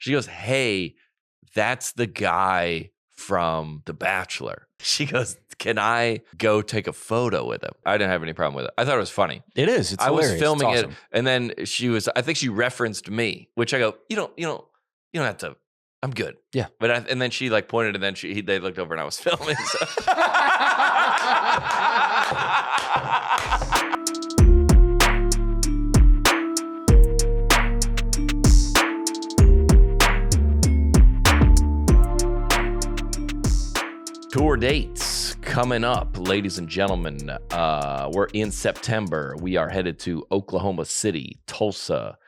She goes, hey, that's the guy from The Bachelor. She goes, can I go take a photo with him? I didn't have any problem with it. I thought it was funny. It is. It's I hilarious. was filming it's awesome. it, and then I think she referenced me, which I go, you don't have to. I'm good. Yeah. But and then she like pointed, and then they looked over, and I was filming. So. Tour dates coming up, ladies and gentlemen. We're in September. We are headed to Oklahoma City, Tulsa,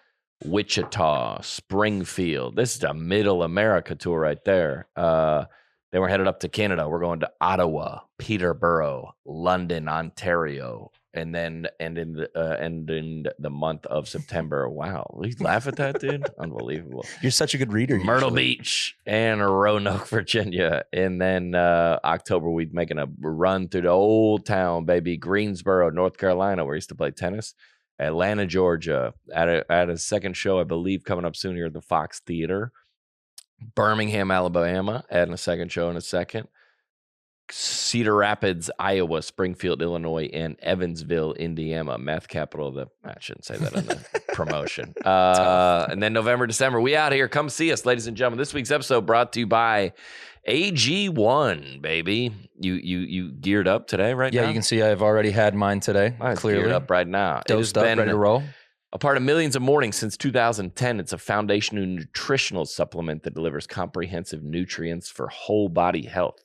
Wichita, Springfield. This is a middle America tour right there. Then we're headed up to Canada. We're going to Ottawa, Peterborough, London, Ontario, and then in the month of September. Wow, you laugh at that, dude? Unbelievable. You're such a good reader. Myrtle Beach and Roanoke, Virginia, and then October we're making a run through the old town, baby. Greensboro, North Carolina, where I used to play tennis. Atlanta, Georgia, at a second show, I believe, coming up soon here at the Fox Theater. Birmingham, Alabama, adding a second show in a second. Cedar Rapids, Iowa, Springfield, Illinois, and Evansville, Indiana, meth capital of the. I shouldn't say that on the promotion. And then November, December, we out here. Come see us, ladies and gentlemen. This week's episode brought to you by AG1, baby. You geared up today, right now? Yeah, you can see I've already had mine today. Clearly geared up right now. Dosed up, ready to roll. A part of millions of mornings since 2010, it's a foundational nutritional supplement that delivers comprehensive nutrients for whole body health.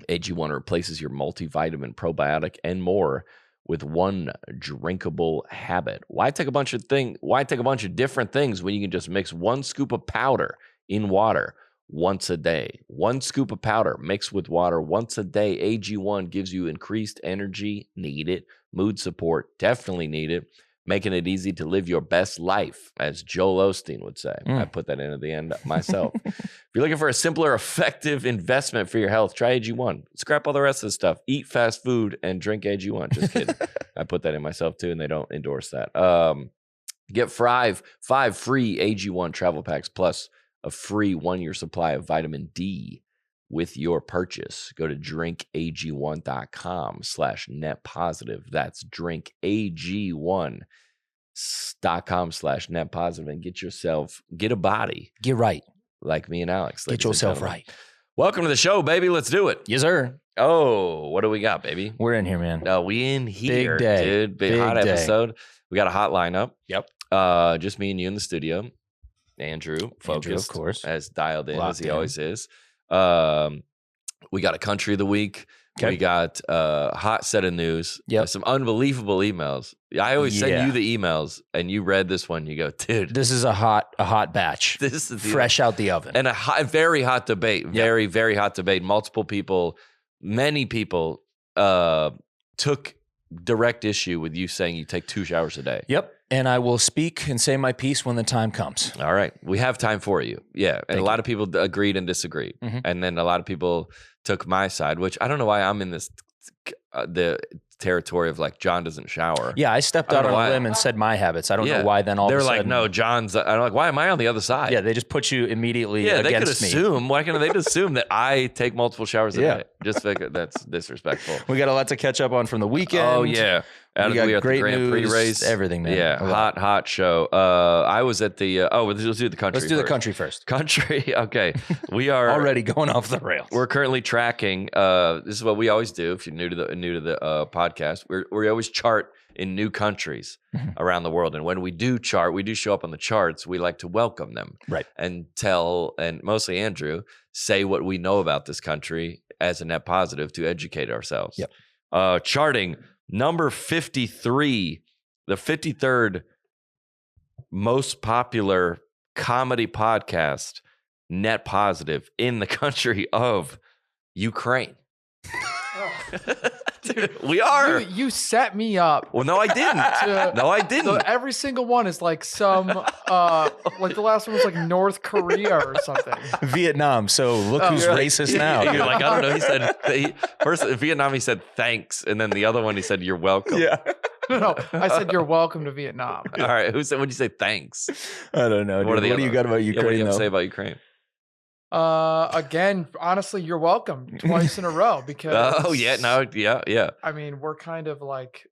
AG1 replaces your multivitamin, probiotic, and more with one drinkable habit. Why take a bunch of different things when you can just mix one scoop of powder in water once a day? One scoop of powder mixed with water once a day. AG1 gives you increased energy, need it. Mood support, definitely need it. Making it easy to live your best life, as Joel Osteen would say. I put that in at the end myself. If you're looking for a simpler, effective investment for your health, try AG1. Scrap all the rest of the stuff. Eat fast food and drink AG1. Just kidding. I put that in myself too, and they don't endorse that. Get five free AG1 travel packs plus a free 1-year supply of vitamin D with your purchase. Go to drinkag1.com/net positive. That's drinkag1.com/net positive and get a body. Get right. Like me and Alex. Get yourself right. Welcome to the show, baby. Let's do it. Yes, sir. Oh, what do we got, baby? We're in here, man. We in here, Big day. dude. Big hot day. episode. We got a hot lineup. Yep. Just me and you in the studio. Andrew, focused, of course, as dialed in as he always is. We got a country of the week. Okay. We got a hot set of news. Yep. Some unbelievable emails. I always send you the emails, and you read this one. You go, dude, this is a hot batch. This is fresh out the oven, and very hot debate. Very, very hot debate. Many people took direct issue with you saying you take 2 showers a day. Yep. And I will speak and say my piece when the time comes. All right. We have time for you. Yeah. And a lot of people agreed and disagreed. Mm-hmm. And then a lot of people took my side, which I don't know why I'm in this the territory of like John doesn't shower. Yeah, I stepped out on a limb and said my habits. I don't know why then all of a sudden. They're like, no, John's. I'm like, why am I on the other side? Yeah, they just put you immediately against me. Yeah, they could assume. Why can't they assume that I take multiple showers a day? Just like that's disrespectful. We got a lot to catch up on from the weekend. Oh yeah. We got great news, pre-race, everything, man. Yeah, hot show. I was at the. Let's do the country. Let's do the country first. Country. Okay, we are already going off the rails. We're currently tracking. This is what we always do. If you're new to the podcast, we always chart in new countries around the world. And when we do chart, we do show up on the charts. We like to welcome them, right? And mostly Andrew, say what we know about this country as a net positive to educate ourselves. Yep. Charting. Number 53, the 53rd most popular comedy podcast, net positive in the country of Ukraine. Dude, we are. You set me up. Well, no, I didn't. No, I didn't. So every single one is like some, like the last one was like North Korea or something. Vietnam. So look who's racist now. You're like, I don't know. He said, first Vietnam, he said thanks. And then the other one, he said, you're welcome. Yeah. No, I said you're welcome to Vietnam. All right. Who said? What'd you say? Thanks. I don't know. What Dude. What do you got about Yeah, what do Ukraine you have to though? say about Ukraine? Again, honestly, you're welcome twice in a row because. Oh yeah, no, yeah. I mean, we're kind of like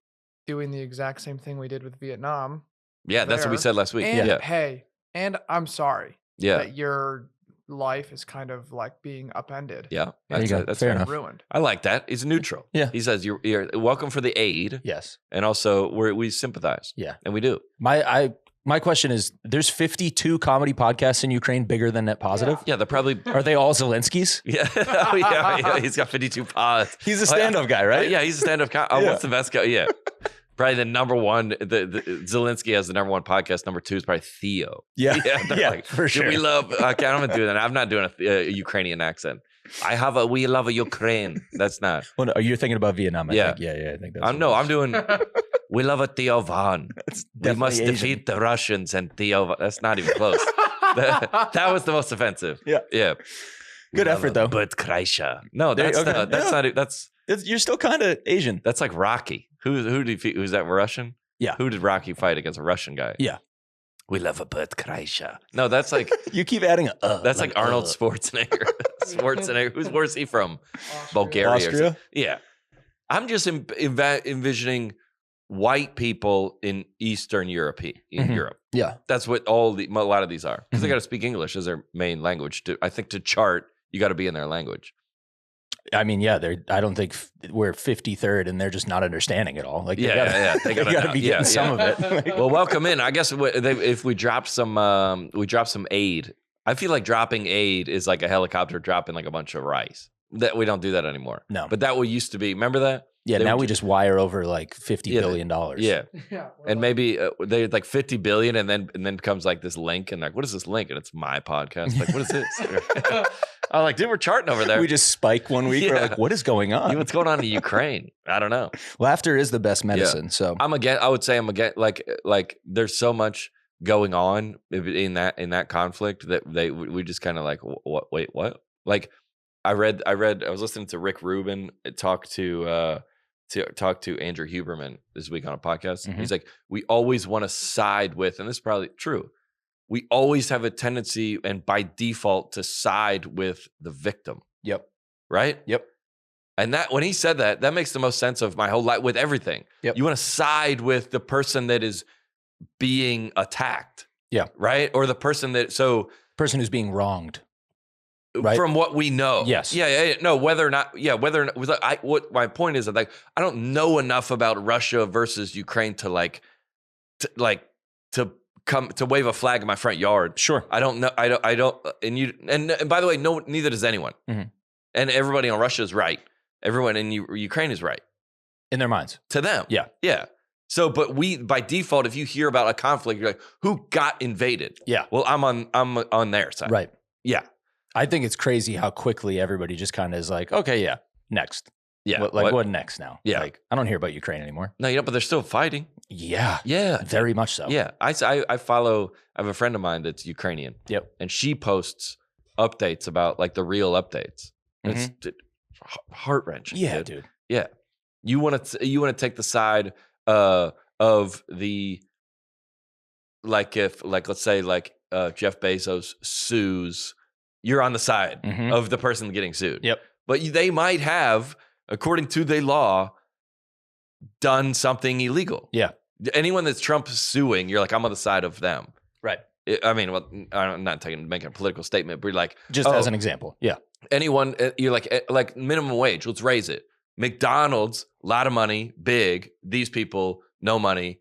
doing the exact same thing we did with Vietnam. Yeah, that's what we there. said last week. And Yeah, hey, and I'm sorry yeah, that your life is kind of like being upended. yeah. There you go. That's Fair fair. enough. Ruined. I like that. He's neutral. Yeah. He says you're welcome for the aid, Yes. and also we sympathize. Yeah. And we do. My question is: there's 52 comedy podcasts in Ukraine bigger than Net Positive. Yeah, they're probably. Are they all Zelensky's? Yeah, oh, yeah. He's got 52 pods. He's a stand-up guy, right? Yeah, he's a stand-up. What's the best guy? Yeah, probably the number one. The Zelensky has the number one podcast. Number two is probably Theo. Yeah. they're Yeah, like, for sure. We love. Okay, I'm not doing that. I'm not doing a Ukrainian accent. We love a Ukraine. That's not. Well, no, you're thinking about Vietnam. I Yeah. think. Yeah. I think that's. I'm doing. We love a Theo Von. We must definitely defeat the Russians and Theo Von. That's not even close. that was the most offensive. Yeah. Yeah. Good effort, though. But Kreischer. No, that's Okay. not. That's Yeah. not. That's You're still kind of Asian. that's like Rocky. Who did who's that Russian? Yeah. Who did Rocky fight against a Russian guy? Yeah. We love a Bert Kreischer. No, that's like You keep adding that's like Arnold Schwarzenegger. Schwarzenegger. Where's he from? Bulgaria. Or Austria. something. Yeah. I'm just envisioning white people in Eastern Europe. Mhm. Europe. Yeah. That's what a lot of these are because they got to speak English as their main language. I think to chart, you got to be in their language. I mean, yeah. I don't think we're 53rd, and they're just not understanding it all. Like, they Yeah. They gotta gotta be getting some of it. Like, Well, welcome in. I guess if we drop some aid. I feel like dropping aid is like a helicopter dropping like a bunch of rice. That we don't do that anymore. No. But that used to be. Remember that? yeah. They Now would we just wire over like $50 billion. Yeah. Yeah. And maybe they like 50 billion, and then comes like this link, and like, what is this link? And it's my podcast. Like, what is this? I'm like, dude, we're charting over there. We just spike one week. We're Yeah. like, what is going on? What's going on in Ukraine? I don't know. Laughter is the best medicine. So I would say I'm again. Like there's so much going on in that conflict that we just kind of like, what? Wait, what? Like I was listening to Rick Rubin talk to Andrew Huberman this week on a podcast. Mhm. He's like, we always want to side with, and this is probably true. We always have a tendency, and by default, to side with the victim, Yep. right? Yep. And that when he said that makes the most sense of my whole life with everything. Yep. You want to side with the person that is being attacked. Yeah. Right? Or the person that Person who's being wronged. Right. from what we know. Yes. Yeah. No, whether or not what my point is that like I don't know enough about Russia versus Ukraine to come to wave a flag in my front yard. Sure. I don't know. I don't. And by the way, no, neither does anyone. Mhm. And everybody on Russia is right. Everyone in Ukraine is right In their minds. to them. Yeah. Yeah. So, but we by default, if you hear about a conflict, you're like, who got invaded? Yeah. Well, I'm on their side. Right. Yeah. I think it's crazy how quickly everybody just kind of is like, okay, yeah, next. Yeah. What next now? Yeah. Like, I don't hear about Ukraine anymore. No, but they're still fighting. Yeah. Yeah. Very much so. Yeah. I have a friend of mine that's Ukrainian. Yep. And she posts updates about like the real updates. It's heart wrenching. Yeah, dude. Yeah. You want to take the side of the let's say Jeff Bezos sues, you're on the side Mhm. of the person getting sued. Yep. But they might have, according to the law, done something illegal. Yeah. Anyone that's Trump suing, you're like, I'm on the side of them. Right. I'm not making a political statement, but you're like, Just as an example. Yeah. anyone, you're like minimum wage, let's raise it. McDonald's, a lot of money, big. These people, no money.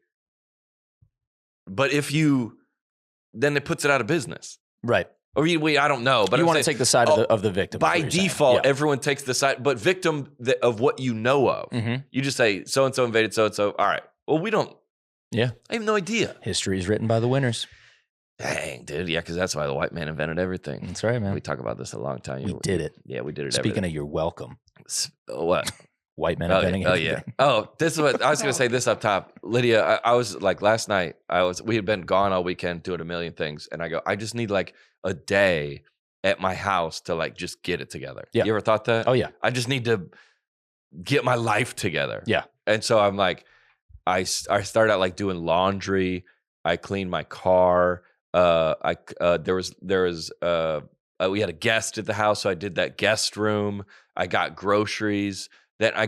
But then it puts it out of business. Right. Or I don't know. But you I'm want to saying, take the side of the victim. by is what you're saying. default, Yeah. everyone takes the side, but victim of what you know of. Mhm. You just say, so-and-so invaded so-and-so. All right. Well, we don't. Yeah. I have no idea. History is written by the winners. Dang, dude. Yeah, because that's why the white man invented everything. That's right, man. We talk about this a long time. We did it. Yeah, we did it. Speaking of you're welcome. What? White men Oh, inventing yeah. Oh, everything. yeah. Oh, this is what I was going to say this up top. Lydia, I was like last night, we had been gone all weekend doing a million things. And I go, I just need like a day at my house to like just get it together. Yeah. You ever thought that? Oh, yeah. I just need to get my life together. Yeah. And so I'm like, I started out like doing laundry. I cleaned my car. There was we had a guest at the house, so I did that guest room. I got groceries. Then I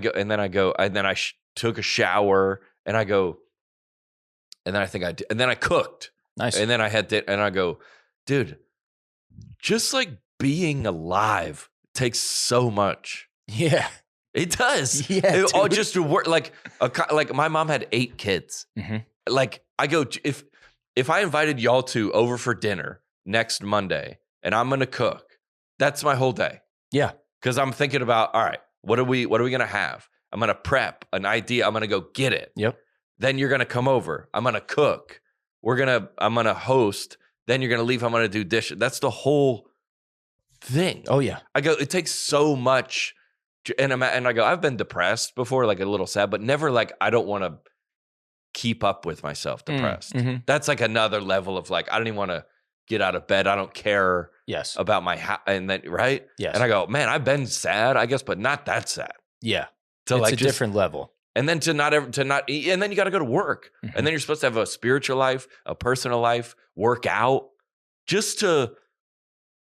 took a shower, and I go, and then I think I did, and then I cooked. Nice. And then I had that, and I go, dude, just like being alive takes so much. Yeah. It does. Yeah. All just to work like my mom had 8 kids. Mm-hmm. Like I go, if I invited y'all two over for dinner next Monday and I'm gonna cook, that's my whole day. Yeah. Because I'm thinking about, all right, what are we gonna have? I'm gonna prep an idea. I'm gonna go get it. Yep. Then you're gonna come over. I'm gonna cook. I'm gonna host. Then you're gonna leave. I'm gonna do dishes. That's the whole thing. Oh yeah. I go, it takes so much. And I go, I've been depressed before, like a little sad, but never like I don't want to keep up with myself depressed. Mm-hmm. That's like another level of like, I don't even want to get out of bed. I don't care Yes. about my house. And then, right? Yes. And I go, man, I've been sad, I guess, but not that sad. Yeah. To It's like a different level. And then to not eat, and then you got to go to work. Mm-hmm. And then you're supposed to have a spiritual life, a personal life, work out, just to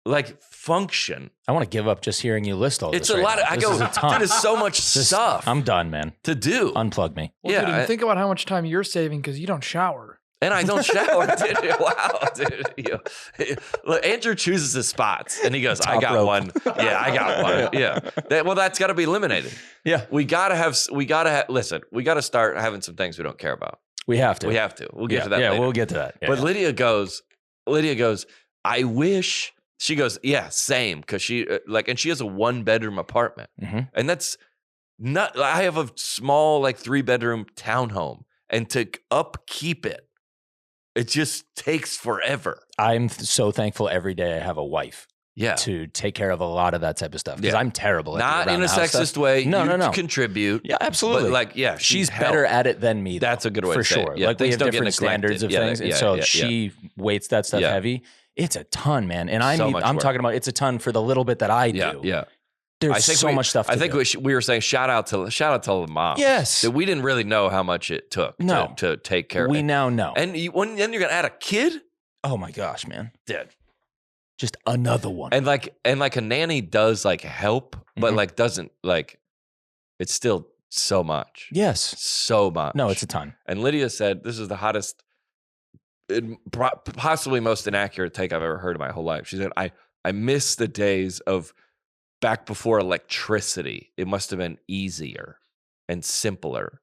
like function. I want to give up just hearing you list all this. It's a right lot. now. I This go, is a ton. dude, it's so much stuff I'm done, man. to do. Unplug me. Well, Yeah, dude, and think about how much time you're saving because you don't shower. And I don't shower, dude. Wow, dude. Look, Andrew chooses his spots, and he goes, "I Top got rope. one. Yeah, I got one. Yeah. That's got to be eliminated. Yeah. We gotta listen. We gotta start having some things we don't care about. We have to. We have to. We'll get yeah, to that. Yeah, later. we'll get to that. Yeah, But yeah. Lydia goes, I wish. She goes, yeah, same, because she and she has a 1-bedroom apartment, Mhm. and that's not. I have a small 3-bedroom townhome, and to upkeep it, it just takes forever. I'm so thankful every day I have a wife Yeah, to take care of a lot of that type of stuff because Yeah. I'm terrible at not the in a around-the-house sexist stuff. way. No, you no, no. Contribute. Yeah, absolutely. But she's help. better at it than me. Though, That's a good way for to say it. sure. Yeah, Like we things have don't get different standards of neglected. things, and Yeah, so yeah. she weights that stuff Yeah. heavy. It's a ton, man. And So much I'm work. talking about it's a ton for the little bit that I do. Yeah, yeah. There's so much stuff. I think we were saying shout out to the mom. Yes. That we didn't really know how much it took to take care of we it. now know. And then you're gonna add a kid, oh my gosh, man. dude. Just another one. And a nanny does help, but Mhm. doesn't it's still so much. Yes. So much. No, it's a ton. And Lydia said this is the hottest, possibly most inaccurate take I've ever heard in my whole life. She said, I miss the days of back before electricity. It must have been easier and simpler.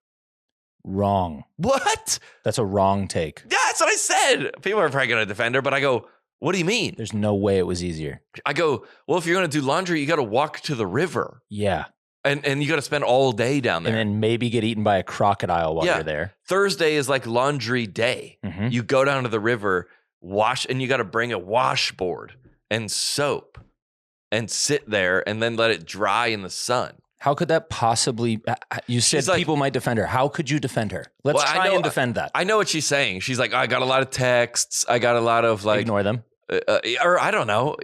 Wrong. What? That's a wrong take. That's what I said. People are probably going to defend her, but I go, what do you mean? There's no way it was easier. I go, well, if you're going to do laundry, you got to walk to the river. Yeah. And you got to spend all day down there. And then maybe get eaten by a crocodile while Yeah. you're there. Thursday is like laundry day. Mhm. You go down to the river, wash, and you got to bring a washboard and soap and sit there and then let it dry in the sun. How could that possibly? You said She's like- people might defend her. How could you defend her? Let's Well, I try know- and defend that. I know what she's saying. She's like, I got a lot of texts. I got a lot of Ignore them. or I don't know.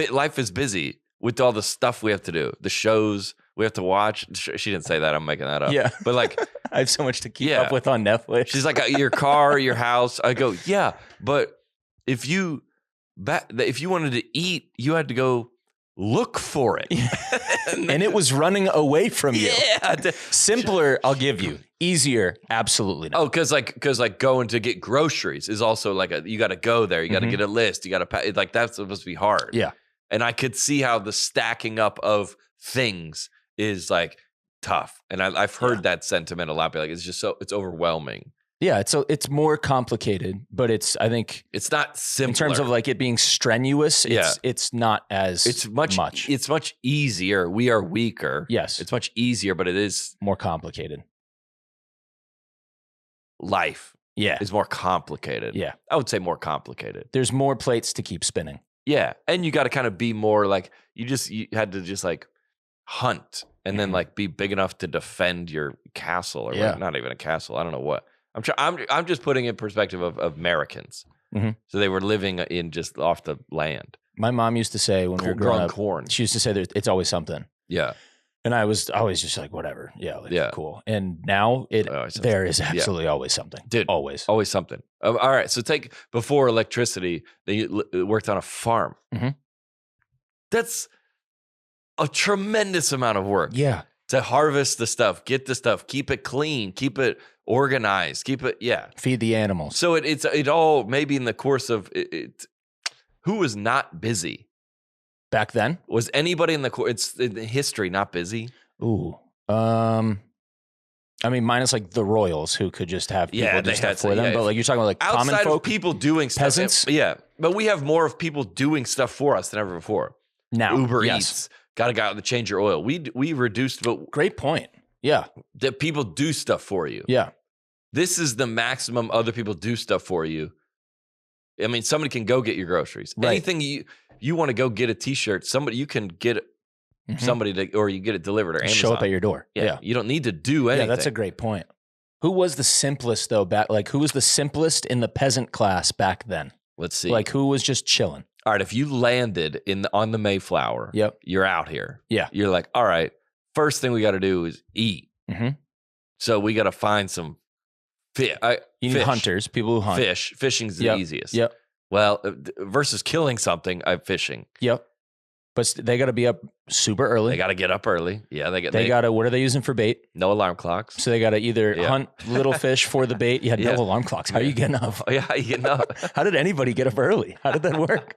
Life is busy with all the stuff we have to do, the shows we have to watch. She didn't say that. I'm making that up. Yeah. But I have so much to keep Yeah. up with on Netflix. she's like, your car, your house. I go, yeah, but if you wanted to eat, you had to go look for it. and it was running away from you. Yeah. Simpler, I'll give you. Easier, absolutely not. Oh, because going to get groceries is also you got to go there. You got to Mhm. get a list. You got to that's supposed to be hard. Yeah. And I could see how the stacking up of things is tough. And I've heard that sentiment a lot. Be it's just it's overwhelming. Yeah, it's more complicated, but I think It's not simple in terms of it being strenuous, it's not as it's much. much. It's much easier. We are weaker. Yes. It's much easier, but it is more complicated. life Yeah. is more complicated. Yeah. I would say more complicated. There's more plates to keep spinning. Yeah. And you got to kind of be more you had to just hunt and then be big enough to defend your castle or Yeah. not even a castle. I don't know what. I'm just putting in perspective of Americans. Mhm. So they were living in just off the land, My mom used to say when we were growing growing up, corn. she used to say that it's always something. Yeah. And I was always just like, whatever. Yeah. Like, Yeah. cool. And now there is absolutely always something. Dude, always something. All right. So before electricity, they worked on a farm. Mhm. That's a tremendous amount of work. Yeah. To harvest the stuff, get the stuff, keep it clean, keep it organized, feed the animals. So it all maybe in the course of it. Who was not busy Back then? Was anybody in the history not busy? Ooh. I mean, minus like the royals who could just have people do stuff for them. But like you're talking about like common outside folk, of people doing stuff. peasants. Yeah, but we have more of people doing stuff for us than ever before. Now, Uber yes. Eats, got a guy to change your oil. We reduced, but Great point. Yeah. that people do stuff for you. Yeah. This is the maximum other people do stuff for you. I mean, somebody can go get your groceries. Right. Anything you want to go get a T-shirt, you can get somebody to, or you get it delivered or Amazon. Show up at your door. Yeah. You don't need to do anything. Yeah, that's a great point. Who was the simplest though who was the simplest in the peasant class back then? Let's see. Like who was just chilling? All right, if you landed on the Mayflower, Yep. You're out here. Yeah. You're like, all right, first thing we got to do is eat. Mhm. So we got to find some fish. You need hunters, people who hunt. Fish. Fishing's the easiest. Yep. Well, versus killing something, fishing. Yep. But they got to be up super early. They got to get up early. Yeah, they got to. What are they using for bait? No alarm clocks. So they got to either hunt little fish for the bait. You had no alarm clocks. How are you getting up? Oh, yeah, how you getting up? How did anybody get up early? How did that work?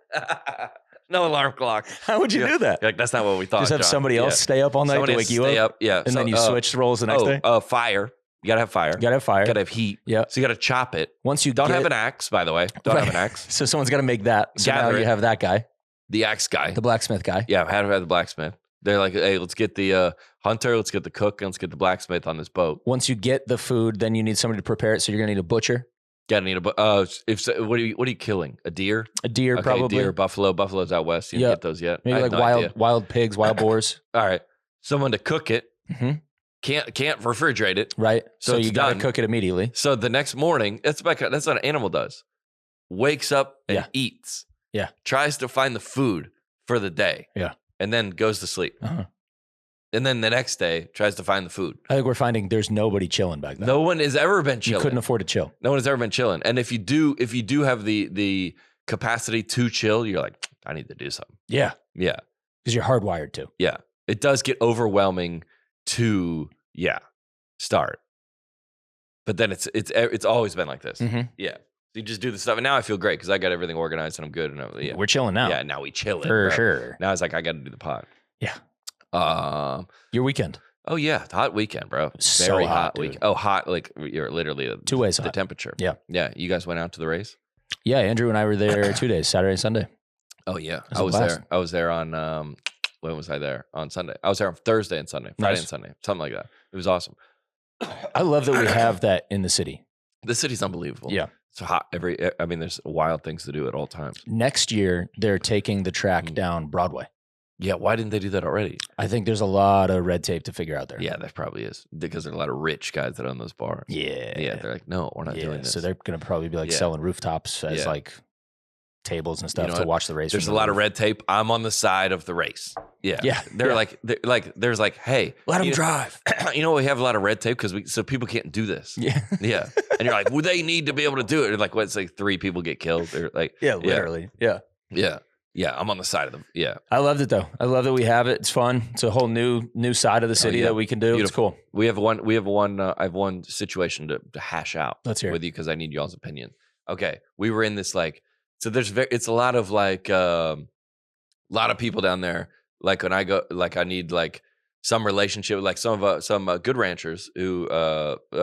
No alarm clock. How would you do that? Like, that's not what we thought. Just have John. somebody else stay up all night to wake you up? Yeah. And then you switch roles the next day? Fire. You got to have fire. You got to have fire. Got to have heat. Yeah. So you got to chop it. Once you don't have an axe, by the way. Don't have an axe. So someone's got to make that. So now you have that guy. The axe guy. The blacksmith guy. Yeah, had to have the blacksmith. They're like, hey, let's get the hunter, let's get the cook, and let's get the blacksmith on this boat. Once you get the food, then you need somebody to prepare it. So you're gonna need a butcher. Gotta need what are you killing? A deer? A deer, okay, probably. Deer, buffalo. Buffalo's out west. You didn't get those yet. Maybe like wild pigs, wild boars. All right, someone to cook it. Mm-hmm. Can't refrigerate it. Right. So you gotta cook it immediately. So the next morning, that's what an animal does. Wakes up and eats. Yeah. Tries to find the food for the day. Yeah. And then goes to sleep. Uh-huh. And then the next day tries to find the food. I think we're finding there's nobody chilling back then. No one has ever been chilling. You couldn't afford to chill. No one has ever been chilling. And if you do have the capacity to chill, you're like, I need to do something. Yeah. Yeah. Because you're hardwired to. Yeah. It does get overwhelming to start. But then it's always been like this. Mm-hmm. Yeah. So you just do the stuff. And now I feel great because I got everything organized and I'm good. And we're chilling now. Yeah, now we chilling. For sure. Now it's like, I got to do the pod. Yeah. Your weekend. Oh, yeah. Hot weekend, bro. So very hot weekend. Oh, hot. Like you're literally 2 ways the hot. temperature. Yeah. Yeah. You guys went out to the race? Yeah. Andrew and I were there 2 days, Saturday and Sunday. Oh, yeah. I was there on, when was I there? On Sunday. I was there on Thursday and Sunday. Friday and Sunday. Something like that. It was awesome. I love that we have that in the city. The city's unbelievable. Yeah. It's hot there's wild things to do at all times. Next year, they're taking the track down Broadway. Yeah, why didn't they do that already? I think there's a lot of red tape to figure out there. Yeah, there probably is. Because there are a lot of rich guys that own those bars. Yeah. Yeah, they're like, no, we're not doing this. So they're going to probably be like selling rooftops as like tables and stuff to watch the race. There's a lot of red tape. I'm on the side of the race. Yeah. Yeah. They're like, hey. Let them drive. You know, we have a lot of red tape so people can't do this. Yeah. Yeah. And you're like, well, they need to be able to do it. They're like, it's like 3 people get killed. They're like, yeah, literally. Yeah. Yeah. Yeah. I'm on the side of them. Yeah. I loved it though. I love that we have it. It's fun. It's a whole new side of the city that we can do. Beautiful. It's cool. I have one situation to hash out with you because I need y'all's opinion. Okay. We were in this so it's a lot of a lot of people down there. Like when I go, I need some relationship, some good ranchers who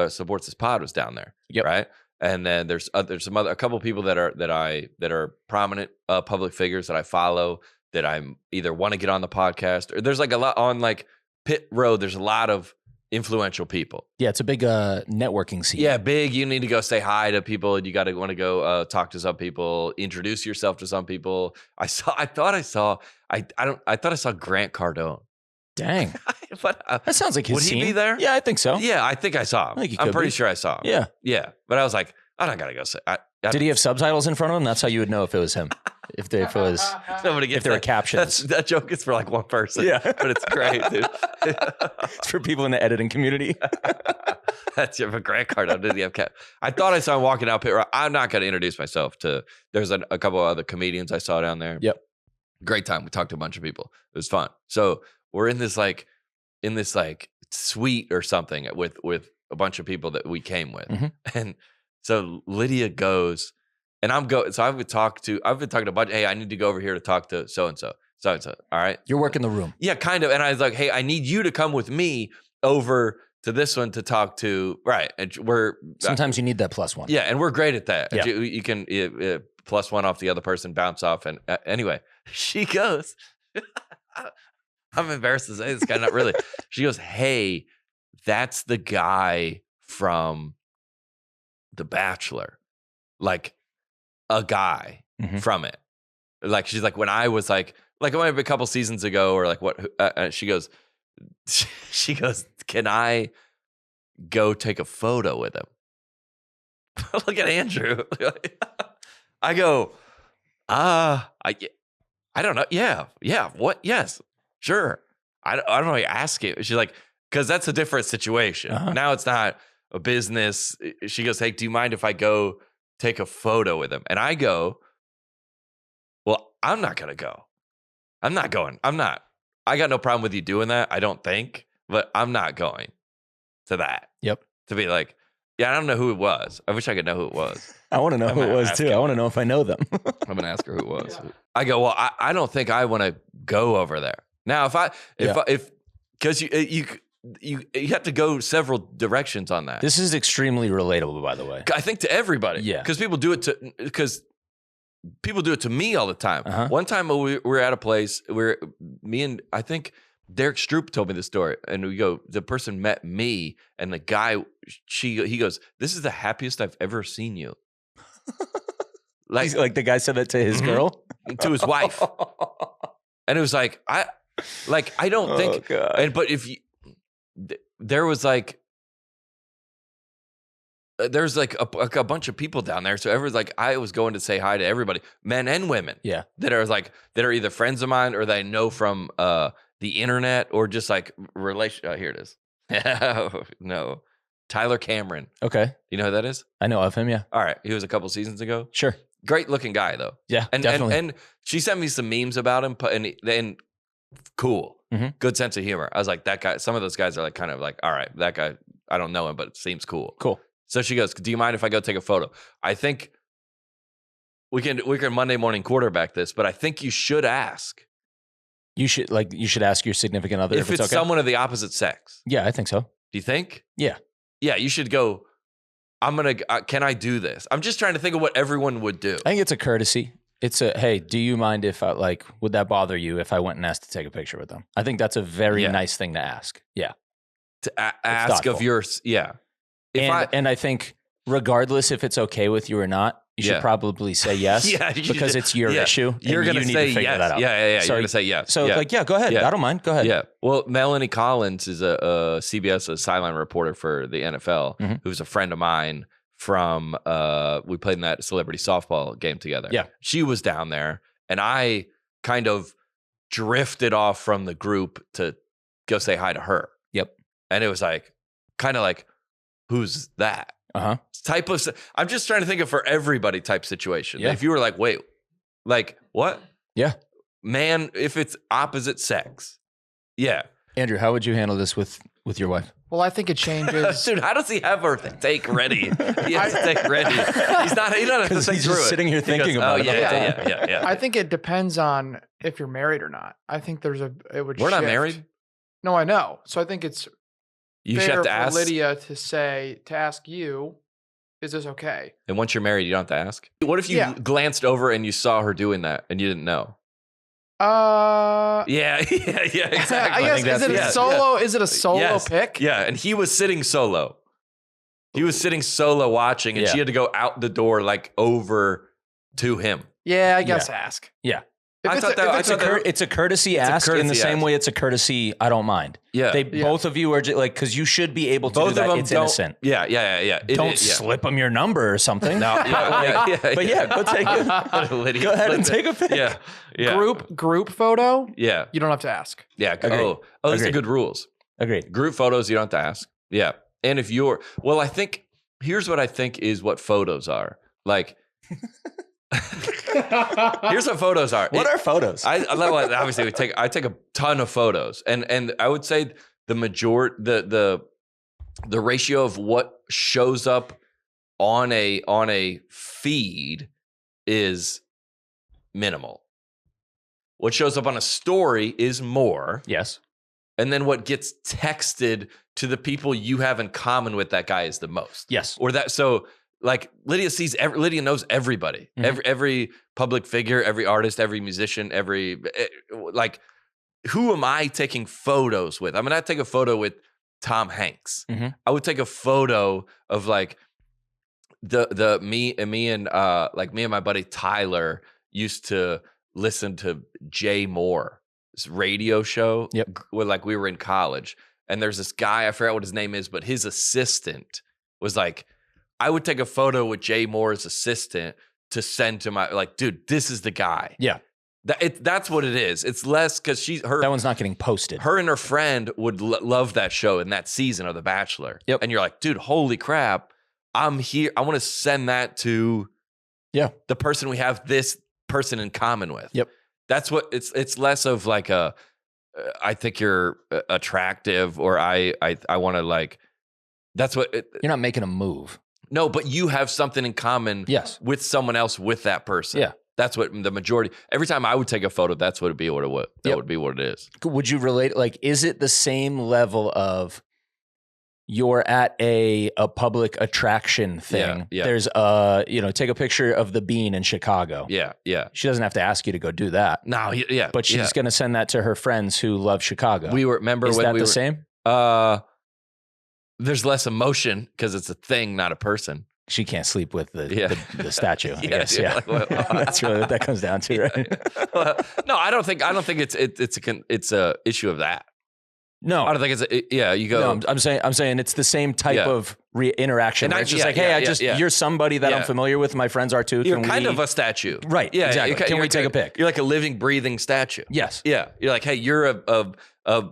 supports this pod was down there. Yep. Right. And then there's a couple of people that are prominent public figures that I follow that I'm either want to get on the podcast or there's a lot on Pit Road. There's a lot of influential people. Yeah, it's a big networking scene. Yeah, big. You need to go say hi to people. You want to go talk to some people, introduce yourself to some people. I thought I saw Grant Cardone. Dang. But, that sounds like his would scene. He be there? Yeah, I think so. Yeah, I think I saw him. I'm pretty sure I saw him. Yeah. Yeah. But I was like, I don't gotta go say Did he have subtitles in front of him? That's how you would know if it was him. If there were captions. That joke is for like one person. Yeah. But it's great, dude. It's for people in the editing community. That's your Grant Cardone. Did he have cap? I thought I saw him walking out pit road. I'm not going to introduce myself to. There's a couple of other comedians I saw down there. Yep. Great time. We talked to a bunch of people. It was fun. So we're in this suite or something with a bunch of people that we came with, and so Lydia goes, and So I've been talking to a bunch. Hey, I need to go over here to talk to so and so. All right, you're working the room. Yeah, kind of. And I was like, hey, I need you to come with me over to this one to talk to. Right, and sometimes you need that plus one. Yeah, and we're great at that. Yeah. You can plus one off the other person, bounce off, and anyway, she goes. I'm embarrassed to say this guy, not really. She goes, hey, that's the guy from The Bachelor. Like a guy from it. Like, she's like, when I was like it might have been a couple seasons ago or like what, she goes, can I go take a photo with him? Look at Andrew. I go, I don't know. Yeah. What? Yes. Sure. I don't know. I ask it. She's like, because that's a different situation. Now it's not a business. She goes, hey, do you mind if I go take a photo with him? And I go, well, I'm not going to go. I'm not going. I got no problem with you doing that. I don't think, but I'm not going to that. Yep. To be like, yeah, I don't know who it was. I wish I could know who it was. I want to know who it was too. I want to know if I know them. I'm going to ask her who it was. Yeah. I go, well, I don't think I want to go over there. Now, because you have to go several directions on that. This is extremely relatable, by the way. I think to everybody. Yeah. Because people do it to me all the time. One time we were at a place where I think Derek Stroop told me this story, and the person met me, and the guy, he goes, this is the happiest I've ever seen you. Like the guy said that to his girl? To his wife. And it was like, I don't think, but if you, there's like a bunch of people down there. So everyone's like, I was going to say hi to everybody, men and women. Yeah. That are either friends of mine or that I know from the internet or just like relation. Oh, here it is. No. Tyler Cameron. Okay. You know who that is? I know of him, yeah. All right. He was a couple seasons ago. Sure. Great looking guy though. Yeah, and, definitely. And she sent me some memes about him, and cool. Good sense of humor. I was like, that guy, some of those guys are like kind of like, all right, that guy, I don't know him, but it seems cool. Cool. So she goes, do you mind if I go take a photo? I think we can Monday morning quarterback this, but I think you should ask. You should ask your significant other if it's okay? Someone of the opposite sex. Yeah, I think so. Do you think? Yeah. Yeah, you should go, can I do this? I'm just trying to think of what everyone would do. I think it's a courtesy. It's hey, do you mind if would that bother you if I went and asked to take a picture with them? I think that's a very nice thing to ask. Yeah. To ask of yours. Yeah. And I think regardless if it's okay with you or not, you should probably say yes because it's your issue. You're going to say yes. That out. Yeah. So, you're going to say yes. So go ahead. I don't mind. Go ahead. Yeah. Well, Melanie Collins is a CBS sideline reporter for the NFL, who's a friend of mine from, we played in that celebrity softball game together. Yeah. She was down there and I kind of drifted off from the group to go say hi to her. Yep. And it was kind of like, who's that? Type of, I'm just trying to think of for everybody type situation. Yeah. If you were like, wait, like what? Yeah. Man, if it's opposite sex. Yeah. Andrew, how would you handle this with your wife? Well, I think it changes. Dude, how does he have her take ready? He has to take ready. He's not because he's just sitting here thinking about it. Yeah. I think it depends on if you're married or not. I think it would We're shift. not married. No, I know. So I think it's you fair have to for ask Lydia to ask you, is this okay? And once you're married, you don't have to ask. What if you glanced over and you saw her doing that and you didn't know? Yeah, exactly. I guess, is it a solo? Is it a solo pick? Yeah, and he was sitting solo. He was sitting solo watching, and she had to go out the door, like over to him. Yeah, I guess ask. Yeah. It's a courtesy ask in the same way it's a courtesy I don't mind. Yeah. Both of you are like, because you should be able to do that. It's innocent. Yeah. Don't slip them your number or something. No, but go take it. Go ahead and take a pic. Yeah. Group photo. Yeah. You don't have to ask. Yeah. These are good rules. Agreed. Group photos, you don't have to ask. Yeah. And if I think, here's what I think is what photos are. Like, here's what photos are. What are photos? Obviously I take a ton of photos, and I would say the ratio of what shows up on a feed is minimal. What shows up on a story is more. Yes. And then what gets texted to the people you have in common with that guy is the most. Yes. Or that, so like Lydia knows everybody, every public figure, every artist, every musician, like, who am I taking photos with? I mean, I'd take a photo with Tom Hanks. I would take a photo of like me and my buddy Tyler used to listen to Jay Moore's radio show. Where like we were in college, and there's this guy, I forgot what his name is, but his assistant was like, I would take a photo with Jay Moore's assistant to send to my, like, dude, this is the guy. Yeah. That's what it is. It's less because that one's not getting posted. Her and her friend would love that show in that season of The Bachelor. Yep. And you're like, dude, holy crap. I'm here. I want to send that to the person we have this person in common with. Yep. That's what it's less of like I think you're attractive, or I want to, like, that's what you're not making a move. No, but you have something in common with someone else with that person. Yeah. That's what the majority, every time I would take a photo, that's what it'd be, would be what it is. Would you relate, like, is it the same level of you're at a public attraction thing? Yeah. There's take a picture of the Bean in Chicago. Yeah. She doesn't have to ask you to go do that. No, But she's going to send that to her friends who love Chicago. Is that the same? There's less emotion because it's a thing, not a person. She can't sleep with the statue, I guess. Yeah. Yeah. Like, well, That's really what that comes down to, right? No, I don't think it's a issue of that. No, I don't think you go. No, I'm saying it's the same type of interaction. It's just you're somebody that I'm familiar with. My friends are too. You're kind of a statue. Right. Yeah. Exactly. Can we take a pic? You're like a living, breathing statue. Yes. Yeah. You're like, hey, you're a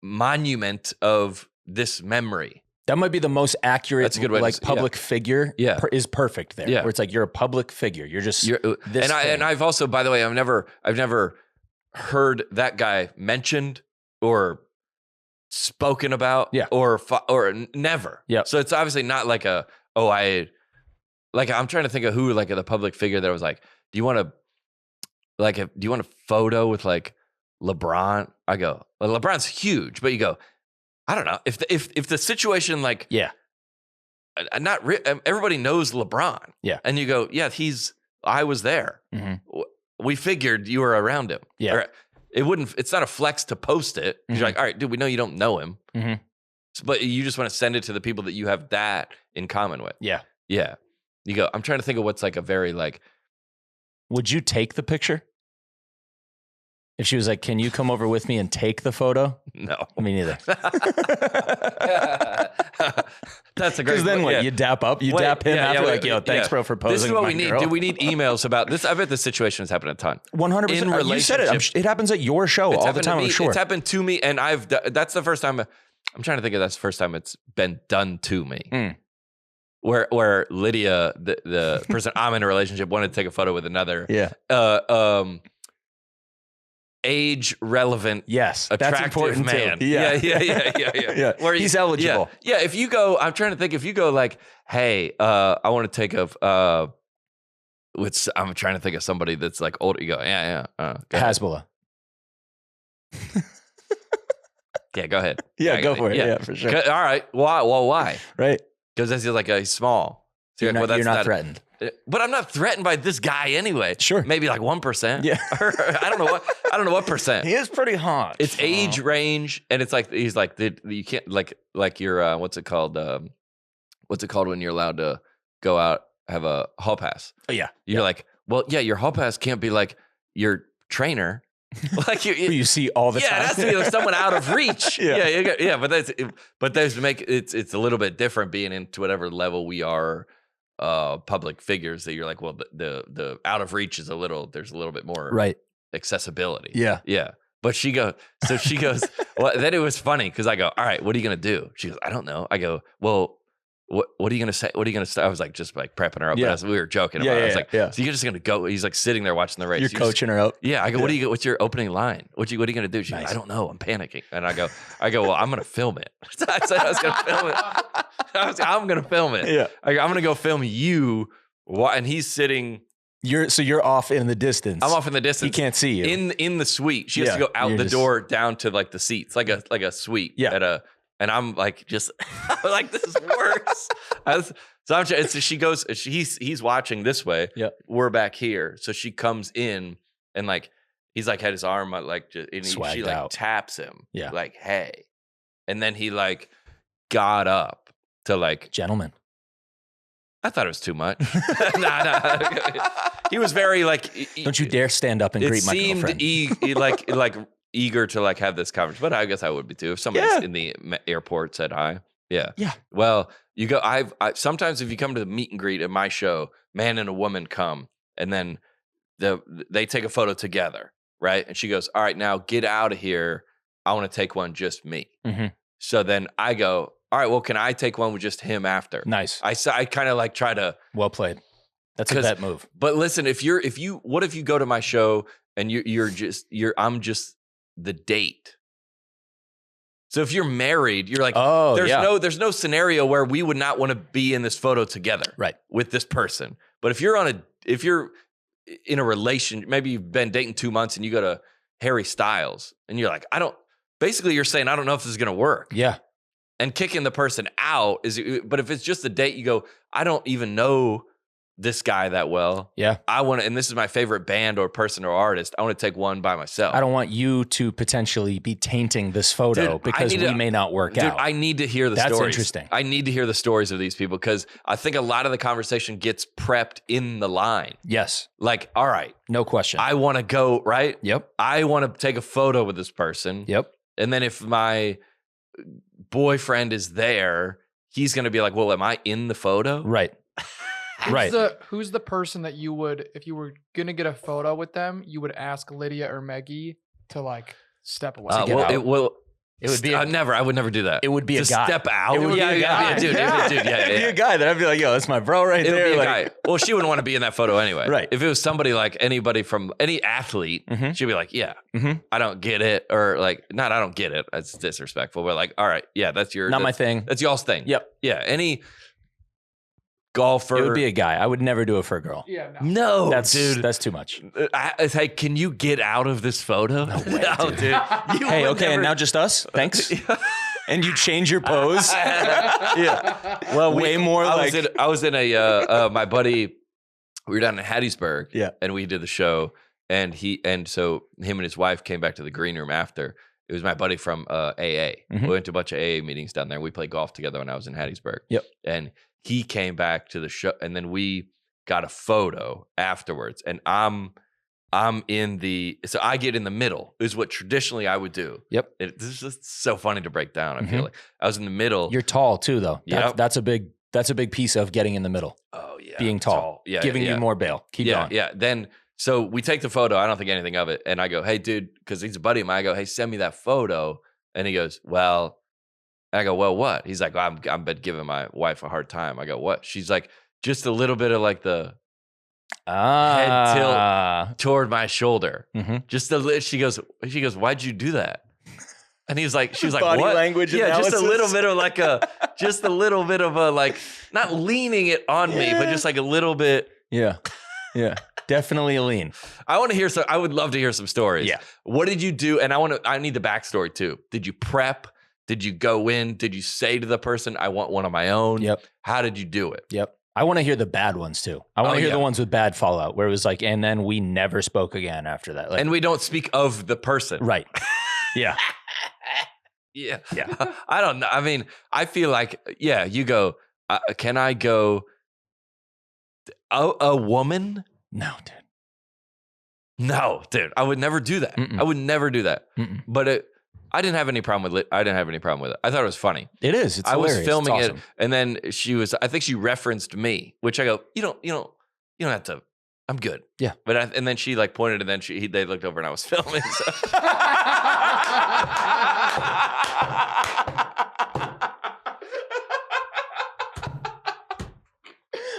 monument of this memory. That might be the most accurate. That's a good way public figure. Yeah. Is perfect there. Yeah. Where it's like you're a public figure. You're just this. And I've also, by the way, I've never heard that guy mentioned or spoken about. Yeah. Or never. Yeah. So it's obviously not like I'm trying to think of who, like, the public figure that was like, do you want a photo with like LeBron? I go, well, LeBron's huge, but you go, I don't know if the situation, like, everybody knows LeBron. Yeah. And you go, I was there. Mm-hmm. We figured you were around him. Yeah. Or it's not a flex to post it. Mm-hmm. You're like, all right, dude, we know you don't know him, but you just want to send it to the people that you have that in common with. Yeah. Yeah. You go, I'm trying to think of what's like a very, like. Would you take the picture? If she was like, can you come over with me and take the photo? No. Me neither. That's a great. Because then what? Yeah. You dap up? You dap him after, like, yo, thanks, bro, for posing. This is what we need. Do we need emails about this? I bet this situation has happened a ton. 100%. You said it. It happens at your show all the time, I'm sure. It's happened to me, and that's the first time. I'm trying to think of that's the first time it's been done to me. Where Lydia, the person I'm in a relationship, wanted to take a photo with another. Yeah. Age relevant, attractive man. Yeah. Where he's eligible. Yeah. If you go, I'm trying to think. If you go like, hey, I want to take I'm trying to think of somebody that's like older. You go, Hasbulla. Yeah, go ahead. Yeah, go for it. Yeah, for sure. All right. Why? Well, why? Right. Because he's like he's small. So you're not threatened. But I'm not threatened by this guy anyway. Sure. Maybe like 1%. Yeah. I don't know what percent. He is pretty hot. It's age range, and it's like he's like you can't like your what's it called when you're allowed to go out, have a hall pass. Oh yeah. You're like, well, yeah, your hall pass can't be like your trainer. Like Who you see all the time. Yeah, it has to be like someone out of reach. Yeah. But there's it's a little bit different being into whatever level we are, public figures. That you're like, well, the out of reach is there's a little bit more Right. accessibility. Yeah. But she goes. Well, then it was funny because I go, all right, what are you gonna do? She goes, I don't know. I go, well. What are you gonna say? What are you gonna say? I was like, just like prepping her up. Yeah. But we were joking about it. I was like, yeah. so you're just gonna go? He's like sitting there watching the race. You're coaching her up. Yeah, I go, what's your opening line? What are you gonna do? She goes, Nice. I don't know. I'm panicking. And I go, well, I'm gonna film it. I said I was gonna film it. I'm gonna film it. Yeah. I'm gonna go film you. And he's sitting. You're off in the distance. I'm off in the distance. He can't see you. In the suite. She has to go out the door down to like the seats, like a suite. Yeah. And I'm like, just like, this is worse. She goes, he's watching this way. Yeah. We're back here. So she comes in and like, he's like had his arm like, and she like out. taps him. Yeah. Like, hey. And then he like got up to like. Gentlemen. I thought it was too much. Nah. He was very like. Don't you dare stand up and greet my girlfriend. It seemed like eager to like have this conversation, but I guess I would be too if somebody in the airport said hi. Yeah. Well, you go. I sometimes if you come to the meet and greet at my show, man and a woman come, and then they take a photo together, right? And she goes, "All right, now get out of here. I want to take one just me." Mm-hmm. So then I go, "All right, well, can I take one with just him after?" Nice. I kind of like try to. Well played. That's a bet move. But listen, what if you go to my show and I'm just the date. So if you're married, you're like, there's no scenario where we would not want to be in this photo together, right, with this person. But if you're in a relation, maybe you've been dating 2 months and you go to Harry Styles and you're like, basically you're saying, I don't know if this is going to work. Yeah. And kicking the person out but if it's just a date, you go, I don't even know this guy that well. Yeah. And this is my favorite band or person or artist. I want to take one by myself. I don't want you to potentially be tainting this photo because we may not work out. I need to hear the stories. That's interesting. I need to hear the stories of these people because I think a lot of the conversation gets prepped in the line. Yes. Like, all right. No question. I want to go, right? Yep. I want to take a photo with this person. Yep. And then if my boyfriend is there, he's going to be like, well, am I in the photo? Right. Who's the person that you would, if you were gonna get a photo with them, you would ask Lydia or Maggie to like step away? It would be never. I would never do that. It would be a guy. Step out. It would be a guy. Dude. It'd be a guy that I'd be like, yo, that's my bro right there. It would be a guy. Well, she wouldn't want to be in that photo anyway. Right. If it was somebody like anybody from any athlete, she'd be like, yeah, I don't get it, or like, not I don't get it. That's disrespectful. But like, all right, yeah, that's my thing. That's y'all's thing. Yep. Yeah. Any golfer. It would be a guy. I would never do it for a girl. Yeah, no, that's dude. That's too much. Hey, can you get out of this photo? No way, dude. Hey, okay, and now just us. Thanks. And you change your pose. Yeah. Well, way more. I was in a my buddy. We were down in Hattiesburg. Yeah, and we did the show, and so him and his wife came back to the green room after. It was my buddy from AA. We went to a bunch of AA meetings down there. We played golf together when I was in Hattiesburg. Yep, and he came back to the show, and then we got a photo afterwards. And I'm in so I get in the middle, is what traditionally I would do. Yep. This is just so funny to break down. I feel like I was in the middle. You're tall too, though. Yeah, that's a big piece of getting in the middle. Oh yeah, being tall. Yeah, giving you more bail. Keep going. Yeah. Then so we take the photo. I don't think anything of it, and I go, hey, dude, because he's a buddy of mine. I go, hey, send me that photo, and he goes, well. I go, well, what? He's like, well, I'm been giving my wife a hard time. I go, what? She's like, just a little bit of like the head tilt toward my shoulder. Just she goes, why'd you do that? And he was like, she was like, body what? language Yeah, analysis. just a little bit of a like, not leaning it on me, but just like a little bit. Yeah. Definitely a lean. I would love to hear some stories. Yeah. What did you do? And I need the backstory too. Did you prep? Did you go in? Did you say to the person, I want one of my own? Yep. How did you do it? Yep. I want to hear the bad ones too. I want to hear the ones with bad fallout where it was like, and then we never spoke again after that. Like, and we don't speak of the person. Right. Yeah. Yeah. I don't know. I mean, I feel like, you go, can I go, a woman? No, dude. No, dude, I would never do that. Mm-mm. I would never do that. Mm-mm. But I didn't have any problem with it. I didn't have any problem with it. I thought it was funny. It is. It's I was hilarious. filming It's it, awesome. and then I think she referenced me, which I go, you don't have to. I'm good. Yeah. But and then she like pointed, and then they looked over, and I was filming. So.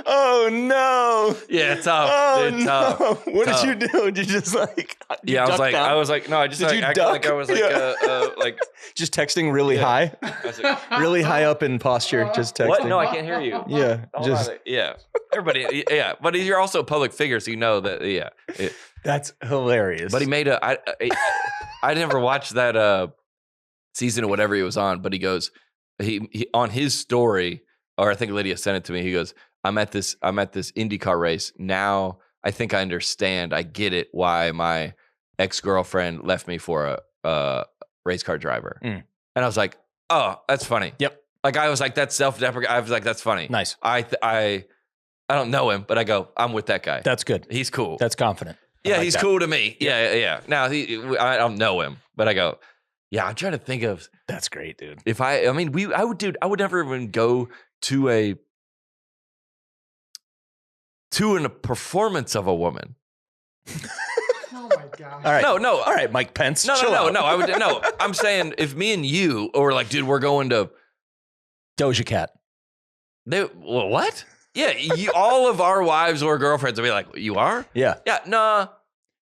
Oh no! Yeah, tough. Oh dude, no! tough. What tough. did you do? Did you just like? Yeah, I was like, no, I just Did like, you acted like duck? I was like, Yeah. like, just texting really high, I was like, really high up in posture. Just texting. what? No, I can't hear you. Yeah, Hold just on. Yeah, everybody. Yeah, but you're also a public figure, so you know that. Yeah, that's hilarious. but he made I never watched that season or whatever he was on, but he goes, he on his story, or I think Lydia sent it to me. He goes, I'm at this IndyCar race now. I think I understand. I get it why my ex-girlfriend left me for a race car driver. Mm. And I was like, oh, that's funny. Yep. Like I was like, that's self-deprecating. I was like, that's funny. Nice. I don't know him, but I go, I'm with that guy. That's good. He's cool. That's confident. I Yeah, like he's that. cool to me. Yeah. Now I don't know him, but I go, yeah. I'm trying to think of That's great, dude. if I would never even go to a performance of a woman. Oh my gosh. All right. No. All right, Mike Pence. No. chill out. I would no. I'm saying if me and you or like, dude, we're going to Doja Cat. what? Yeah, all of our wives or girlfriends will be like, you are? Yeah. Yeah, nah.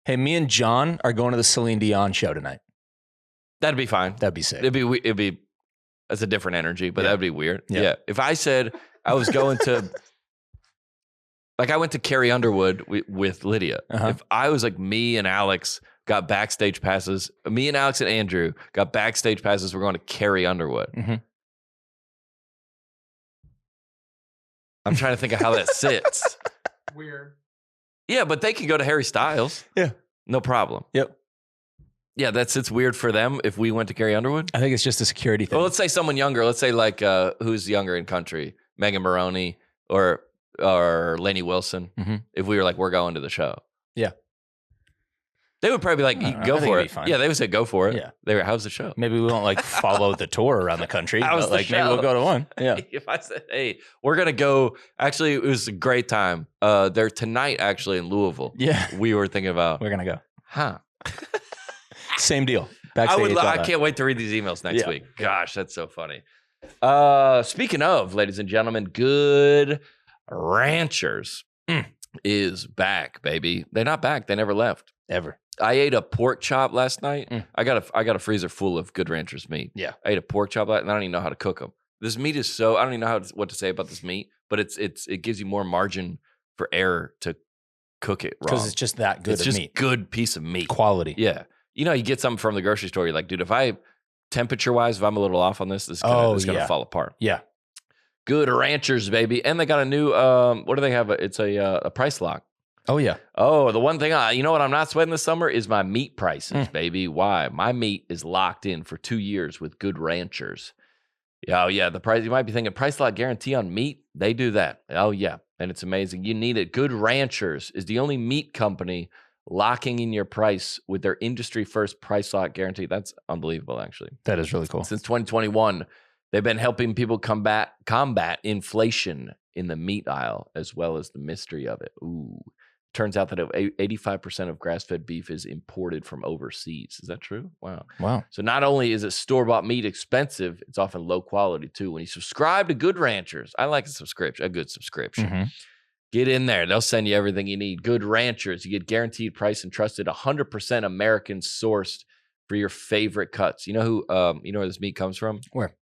Hey, me and John are going to the Celine Dion show tonight. That'd be fine. That'd be sick. It'd be that's a different energy, but Yeah. that'd be weird. Yeah. Yeah. If I said I was going to like I went to Carrie Underwood with Lydia. Uh-huh. If I was like me and Alex got backstage passes, me and Alex and Andrew got backstage passes, we're going to Carrie Underwood. Mm-hmm. I'm trying to think of how that sits. Weird. Yeah, but they can go to Harry Styles. Yeah. No problem. Yep. Yeah, that sits weird for them if we went to Carrie Underwood. I think it's just a security thing. Well, let's say someone younger. Let's say like who's younger in country, Megan Maroney or Lainey Wilson. Mm-hmm. If we were like, we're going to the show. Yeah. They would probably be like, I don't know. go I think for it'd it. be fine. Yeah, they would say, go for it. Yeah. They were, how's the show? Maybe we won't like follow the tour around the country. How's But the like maybe show? we'll go to one. Yeah. If I said, hey, we're going to go. Actually, it was a great time. They're tonight actually in Louisville. Yeah. We were thinking about, We're gonna go. huh. Same deal. I Backstage, all I that. can't wait to read these emails next Yeah. week. Gosh, that's so funny. Speaking of, ladies and gentlemen, Good Ranchers is back, baby. They're not back. They never left. Ever. I ate a pork chop last night. Mm. I got a freezer full of Good Ranchers meat. Yeah. I ate a pork chop, and I don't even know how to cook them. This meat is so I don't even know what to say about this meat, but it gives you more margin for error to cook it wrong. Because it's just that good it's of just meat. good piece of meat. Quality. Yeah. You know, you get something from the grocery store, you're like, dude, if I temperature wise, if I'm a little off on this is gonna yeah. fall apart. Yeah. Good Ranchers, baby. And they got a new what do they have? It's a price lock. Oh yeah. Oh, the one thing you know what I'm not sweating this summer is my meat prices, baby. Why? My meat is locked in for 2 years with Good Ranchers. Oh yeah, the price. You might be thinking price lock guarantee on meat. They do that. Oh yeah, and it's amazing. You need it. Good Ranchers is the only meat company locking in your price with their industry first price lock guarantee. That's unbelievable, actually. That is really cool. Since 2021, they've been helping people combat inflation in the meat aisle as well as the mystery of it. Ooh. Turns out that 85% of grass-fed beef is imported from overseas. Is that true? Wow. Wow. So not only is it store-bought meat expensive, it's often low quality too. When you subscribe to Good Ranchers, I like a good subscription. Mm-hmm. Get in there. They'll send you everything you need. Good Ranchers. You get guaranteed price and trusted 100% American sourced for your favorite cuts. You know where this meat comes from? Where?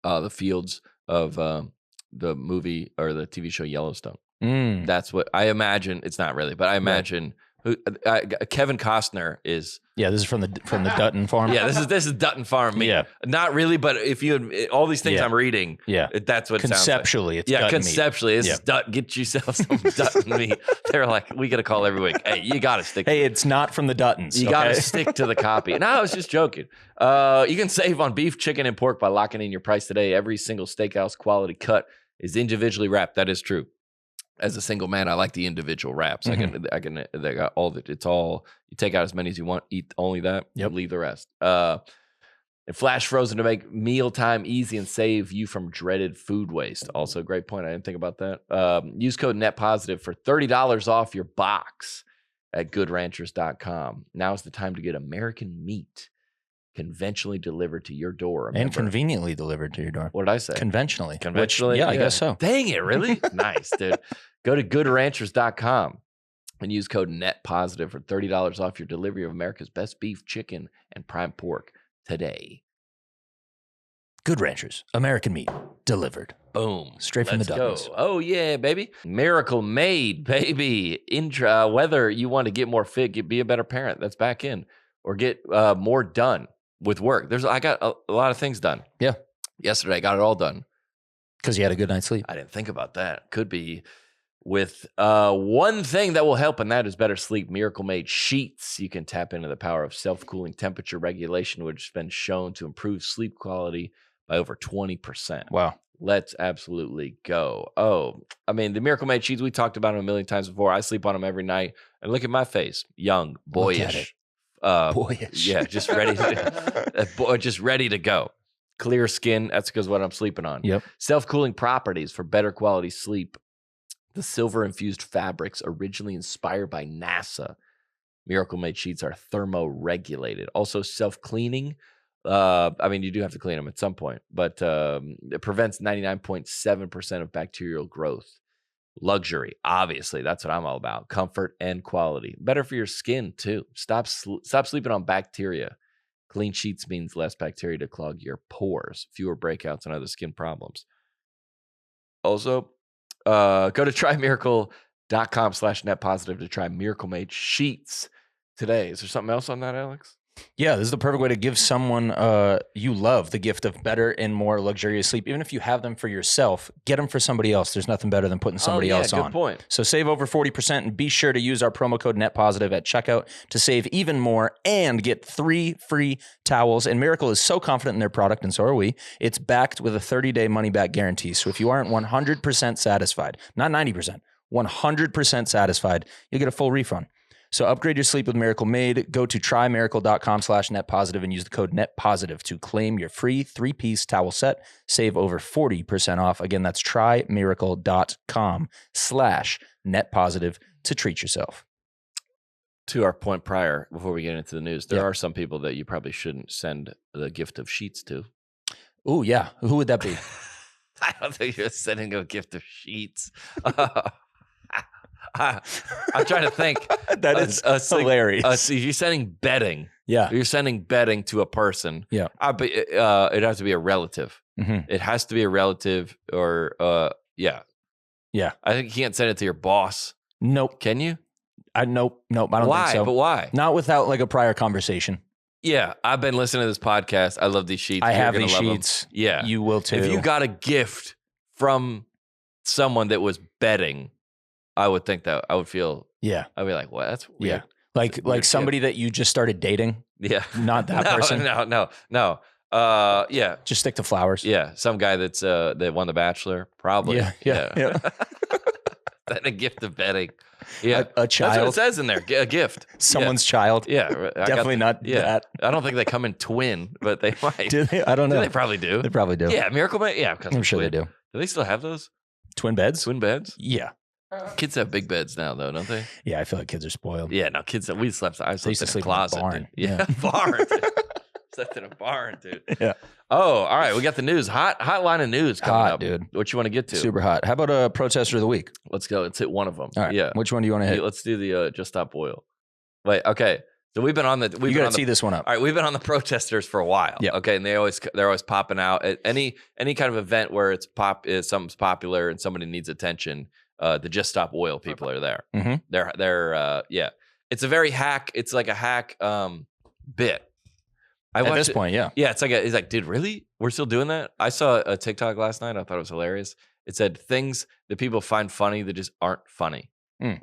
The fields of the movie or the TV show Yellowstone. Mm. That's what I imagine. It's not really, but I imagine Kevin Costner is. Yeah, this is from the Dutton farm. Yeah, this is Dutton Farm meat. Yeah. Not really, but if you all these things Yeah. I'm reading, Yeah. that's what it sounds like. Conceptually, it's Yeah, Dutton conceptually, meat. it's Yeah. Dutton. Get yourself some Dutton meat. They're like, we got to call every week. Hey, you got to stick. Hey, it's not from the Duttons. You got to okay? stick to the copy. No, I was just joking. You can save on beef, chicken, and pork by locking in your price today. Every single steakhouse quality cut is individually wrapped. That is true. as a single man, I like the individual wraps. They got all that. It's all, you take out as many as you want, eat only that, leave the rest. And flash frozen to make mealtime easy and save you from dreaded food waste. Also, great point. I didn't think about that. Use code NETPOSITIVE for $30 off your box at goodranchers.com. Now's the time to get American meat conventionally delivered to your door. Remember, and conveniently delivered to your door. What did I say? Conventionally. Conventionally? Which, I guess so. Dang it, really? Nice, dude. Go to goodranchers.com and use code NETPOSITIVE for $30 off your delivery of America's best beef, chicken, and prime pork today. Good Ranchers, American meat, delivered. Boom. Straight from the Douglas. Go. Oh, yeah, baby. Miracle Made, baby. Whether you want to get more fit, be a better parent, that's back in, or get more done with work. I got a lot of things done. Yeah. Yesterday, I got it all done. Because you had a good night's sleep. I didn't think about that. Could be with one thing that will help, and that is better sleep. Miracle Made sheets. You can tap into the power of self-cooling temperature regulation, which has been shown to improve sleep quality by over 20%. Wow. Let's absolutely go. Oh, I mean, the Miracle Made sheets, we talked about them a million times before. I sleep on them every night. And look at my face. Young, boyish. Boyish. Yeah, just ready just ready to go. Clear skin. That's because what I'm sleeping on. Yep. Self-cooling properties for better quality sleep. The silver-infused fabrics originally inspired by NASA. Miracle Made sheets are thermoregulated. Also self-cleaning. I mean, you do have to clean them at some point, but it prevents 99.7% of bacterial growth. Luxury, obviously, that's what I'm all about. Comfort and quality. Better for your skin, too. Stop sleeping on bacteria. Clean sheets means less bacteria to clog your pores, fewer breakouts, and other skin problems. Also, go to trymiracle.com/netpositive to try Miracle Made sheets today. Is there something else on that, Alex? Yeah, this is the perfect way to give someone you love the gift of better and more luxurious sleep. Even if you have them for yourself, get them for somebody else. There's nothing better than putting somebody else on. Good point. So save over 40% and be sure to use our promo code NETPOSITIVE at checkout to save even more and get 3 free towels. And Miracle is so confident in their product, and so are we. It's backed with a 30-day money-back guarantee. So if you aren't 100% satisfied, not 90%, 100% satisfied, you'll get a full refund. So upgrade your sleep with Miracle Made. Go to trymiracle.com/netpositive and use the code NETPOSITIVE to claim your free 3-piece towel set. Save over 40% off. Again, that's trymiracle.com/netpositive to treat yourself. To our point prior, before we get into the news, there are some people that you probably shouldn't send the gift of sheets to. Oh, yeah. Who would that be? I don't think you're sending a gift of sheets. I'm trying to think. That is hilarious. You're sending bedding. Yeah. You're sending bedding to a person. Yeah. It has to be a relative. Mm-hmm. It has to be a relative or, yeah. Yeah. I think you can't send it to your boss. Nope. Can you? Nope. I don't think so. But why? Not without like a prior conversation. Yeah. I've been listening to this podcast. I love these sheets. I You're have gonna these love sheets. them. Yeah. You will too. If you got a gift from someone that was bedding, I would think that I would feel. Yeah. I'd be like, well, that's weird. Yeah. Like somebody that you just started dating. Yeah. Not that person. No. Yeah. Just stick to flowers. Yeah. Some guy that won The Bachelor. Probably. Yeah. Then a gift of bedding. Yeah. A child. That's what it says in there. A gift. Someone's child. Yeah. Definitely not that. I don't think they come in twin, but they might. Do they? I don't know. They probably do. They probably do. Yeah. Miracle Man. Yeah. I'm sure they do. Do they still have those? Twin beds? Twin beds? Yeah. Kids have big beds now, though, don't they? Yeah, I feel like kids are spoiled. Yeah, no, kids. I slept used to in sleep a closet. in a barn. Dude. Yeah, barn. Dude. Slept in a barn, dude. Yeah. Oh, all right. We got the news. Hot line of news coming up, dude. What you want to get to? Super hot. How about a protester of the week? Let's go. Let's hit one of them. All right. Yeah. Which one do you want to hit? Let's do the Just Stop Oil. Wait. Okay. So we've been on the. You got to tee this one up. All right. We've been on the protesters for a while. Yeah. Okay. And they're always popping out at any kind of event where something's popular and somebody needs attention. The Just Stop Oil people are there. Mm-hmm. They're It's a very hack. It's like a hack bit. At this point, yeah. Yeah, it's like, dude, really? We're still doing that? I saw a TikTok last night. I thought it was hilarious. It said things that people find funny that just aren't funny.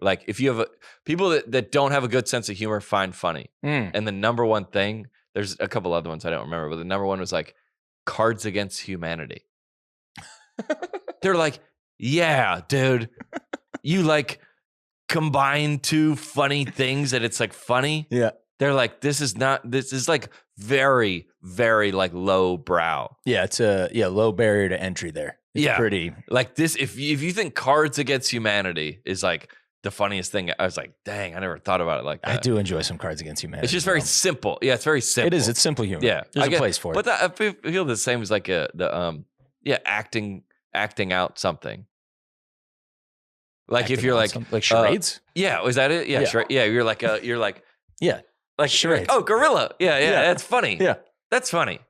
Like if you have people that don't have a good sense of humor find funny. And the number one thing, there's a couple other ones I don't remember, but the number one was like Cards Against Humanity. They're like, yeah, dude. you like combine two funny things and it's like funny. Yeah. They're like, this is like very, very like low brow. Yeah, it's a low barrier to entry there. It's pretty like this. If you think Cards Against Humanity is like the funniest thing, I was like, dang, I never thought about it like that. I do enjoy some Cards Against Humanity. It's just very simple. Yeah, it's very simple. It is. It's simple humor. Yeah, there's a place for it. But I feel the same as like acting out something. Like Acting if you're like charades. Yeah, was that it? Yeah, charade. Yeah, you're like yeah. Like charades. Oh, gorilla. Yeah, that's funny. Yeah. That's funny.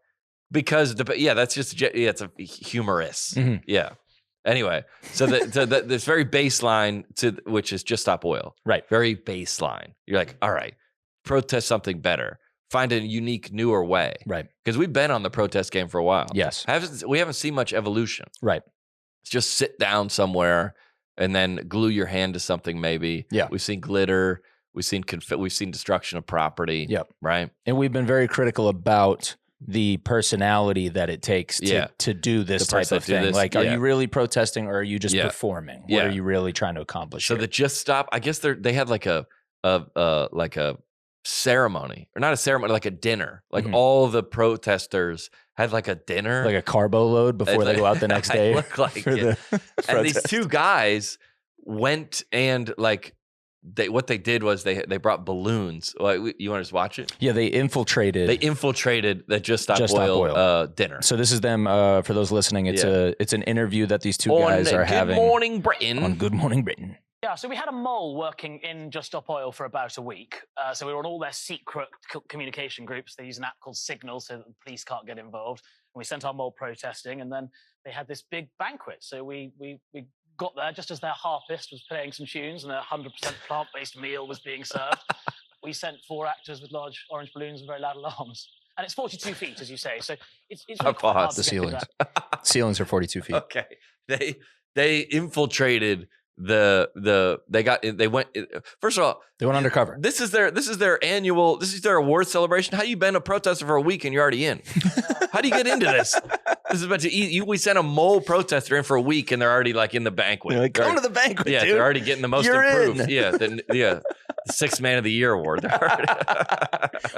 Because that's just it's a humorous. Mm-hmm. Yeah. Anyway, so this very baseline which is Just Stop Oil. Right. Very baseline. You're like, all right, protest something better. Find a unique, newer way. Right. Because we've been on the protest game for a while. Yes. We haven't seen much evolution. Right. It's just sit down somewhere and then glue your hand to something maybe. Yeah. We've seen glitter. We've seen destruction of property. Yep. Right. And we've been very critical about the personality that it takes to do this type of thing. Like, are you really protesting or are you just performing? What are you really trying to accomplish? So the Just Stop, I guess they had like a ceremony, or not a ceremony, like a dinner. Like all the protesters had like a dinner, like a carbo load before they go out the next day. Look like it. And these two guys went and like what they did was they brought balloons. You want to just watch it? Yeah, they infiltrated the Just Stop Oil dinner. So this is them. For those listening, it's an interview that these two guys are having. Good Morning Britain. On Good Morning Britain. Yeah, so we had a mole working in Just Stop Oil for about a week. So we were on all their secret communication groups. They use an app called Signal so that the police can't get involved. And we sent our mole protesting, and then they had this big banquet. So we got there just as their harpist was playing some tunes and a 100% plant-based meal was being served. We sent 4 actors with large orange balloons and very loud alarms. And it's 42 feet, as you say. So it's really quite hard to the get ceilings. Ceilings are 42 feet. Okay. They infiltrated they went first of all, they went undercover. This is their award celebration. How you been a protester for a week and you're already in? How do you get into this? This is about to eat. We sent a mole protester in for a week and they're already like in the banquet. You're like, come to the banquet, yeah, dude. They're already getting the most You're improved. in. Yeah, the 6th Man of the Year award.